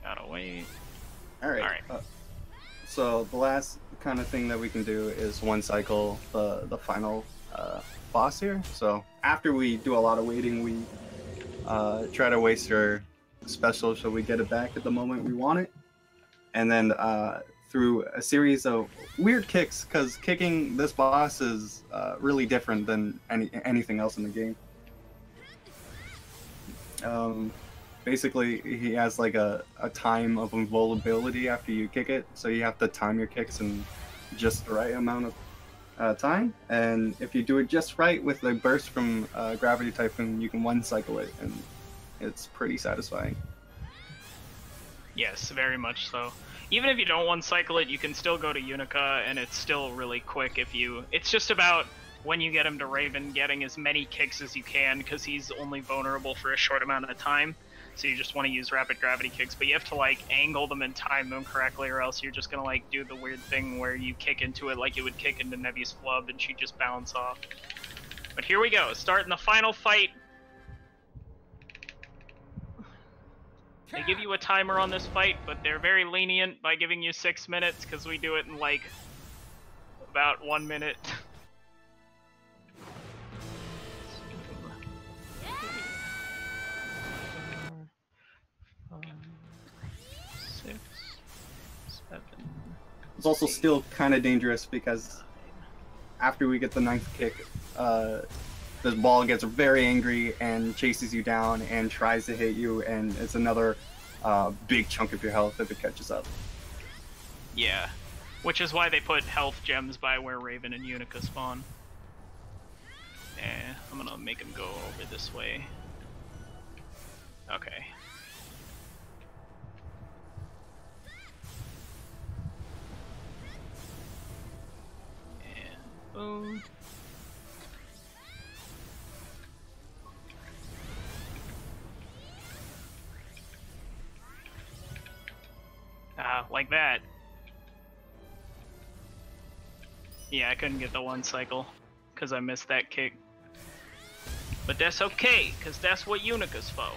Gotta wait. Alright. Alright. So the last kind of thing that we can do is one cycle the final boss here. So after we do a lot of waiting, we try to waste our special, so we get it back at the moment we want it. And then through a series of weird kicks, because kicking this boss is really different than anything else in the game. Basically, he has like a time of invulnerability after you kick it, so you have to time your kicks in just the right amount of time. And if you do it just right with the burst from Gravity Typhoon, you can one cycle it, and it's pretty satisfying. Yes, very much so. Even if you don't one cycle it, you can still go to Unica, and it's still really quick if you... It's just about, when you get him to Raven, getting as many kicks as you can, because he's only vulnerable for a short amount of time. So you just want to use rapid gravity kicks, but you have to like angle them and time them correctly, or else you're just gonna like do the weird thing where you kick into it like you would kick into Nevi's flub, and she just bounce off. But here we go, starting the final fight. They give you a timer on this fight, but they're very lenient by giving you 6 minutes, because we do it in like about 1 minute. It's also still kind of dangerous because after we get the 9th kick, this ball gets very angry and chases you down and tries to hit you, and it's another big chunk of your health if it catches up. Yeah, which is why they put health gems by where Raven and Unica spawn. I'm gonna make him go over this way. Okay. Boom. Like that. Yeah, I couldn't get the one cycle because I missed that kick. But that's okay, because that's what Unica's for.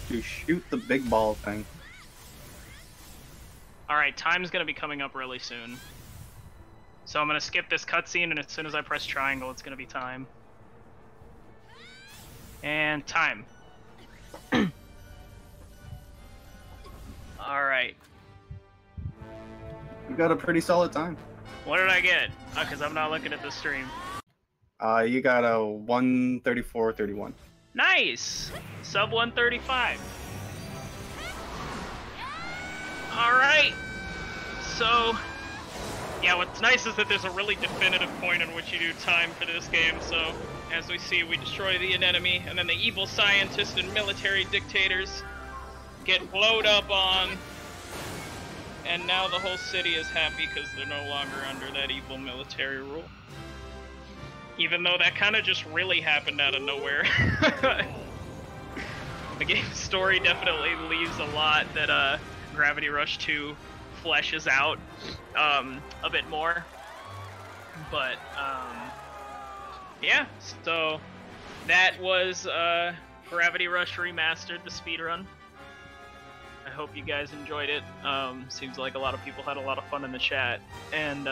To shoot the big ball thing. Alright, time's gonna be coming up really soon. So I'm gonna skip this cutscene, and as soon as I press triangle, it's gonna be time. And time. Alright. You got a pretty solid time. What did I get? Because I'm not looking at the stream. You got a 1:34:31. Nice! Sub 135. Alright! So, yeah, what's nice is that there's a really definitive point in which you do time for this game, so as we see, we destroy the enemy, and then the evil scientists and military dictators get blowed up on, and now the whole city is happy because they're no longer under that evil military rule. Even though that kind of just really happened out of nowhere. The game's story definitely leaves a lot that Gravity Rush 2 fleshes out a bit more. But yeah, so that was Gravity Rush Remastered, the speedrun. I hope you guys enjoyed it. Seems like a lot of people had a lot of fun in the chat. And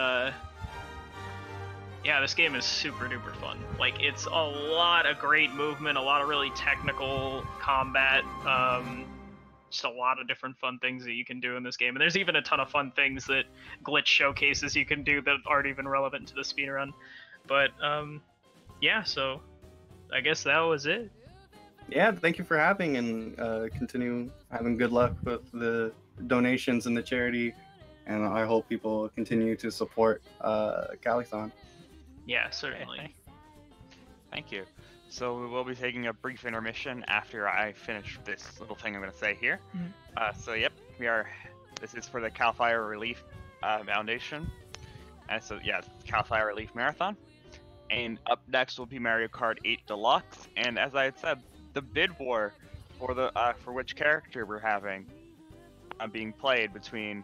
yeah, this game is super duper fun. Like, it's a lot of great movement, a lot of really technical combat, just a lot of different fun things that you can do in this game. And there's even a ton of fun things that Glitch showcases you can do that aren't even relevant to the speedrun. But yeah, so I guess that was it. Yeah, thank you for having, and continue having good luck with the donations and the charity, and I hope people continue to support Calithon. Yeah, certainly. Okay, thank you. So we will be taking a brief intermission after I finish this little thing I'm going to say here. Mm-hmm. So yep, this is for the Cal Fire Relief Foundation, and so yeah, Cal Fire Relief Marathon. And up next will be Mario Kart 8 Deluxe, and as I had said, the bid war for the for which character we're having being played between,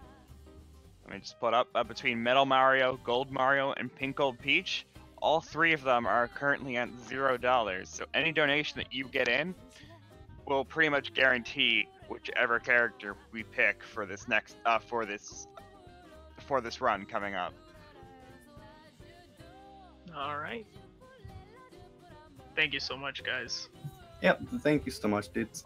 let me just put up, between Metal Mario, Gold Mario, and Pink Gold Peach. All three of them are currently at $0. So any donation that you get in will pretty much guarantee whichever character we pick for this next for this run coming up. All right. Thank you so much, guys. Yep, thank you so much, dudes.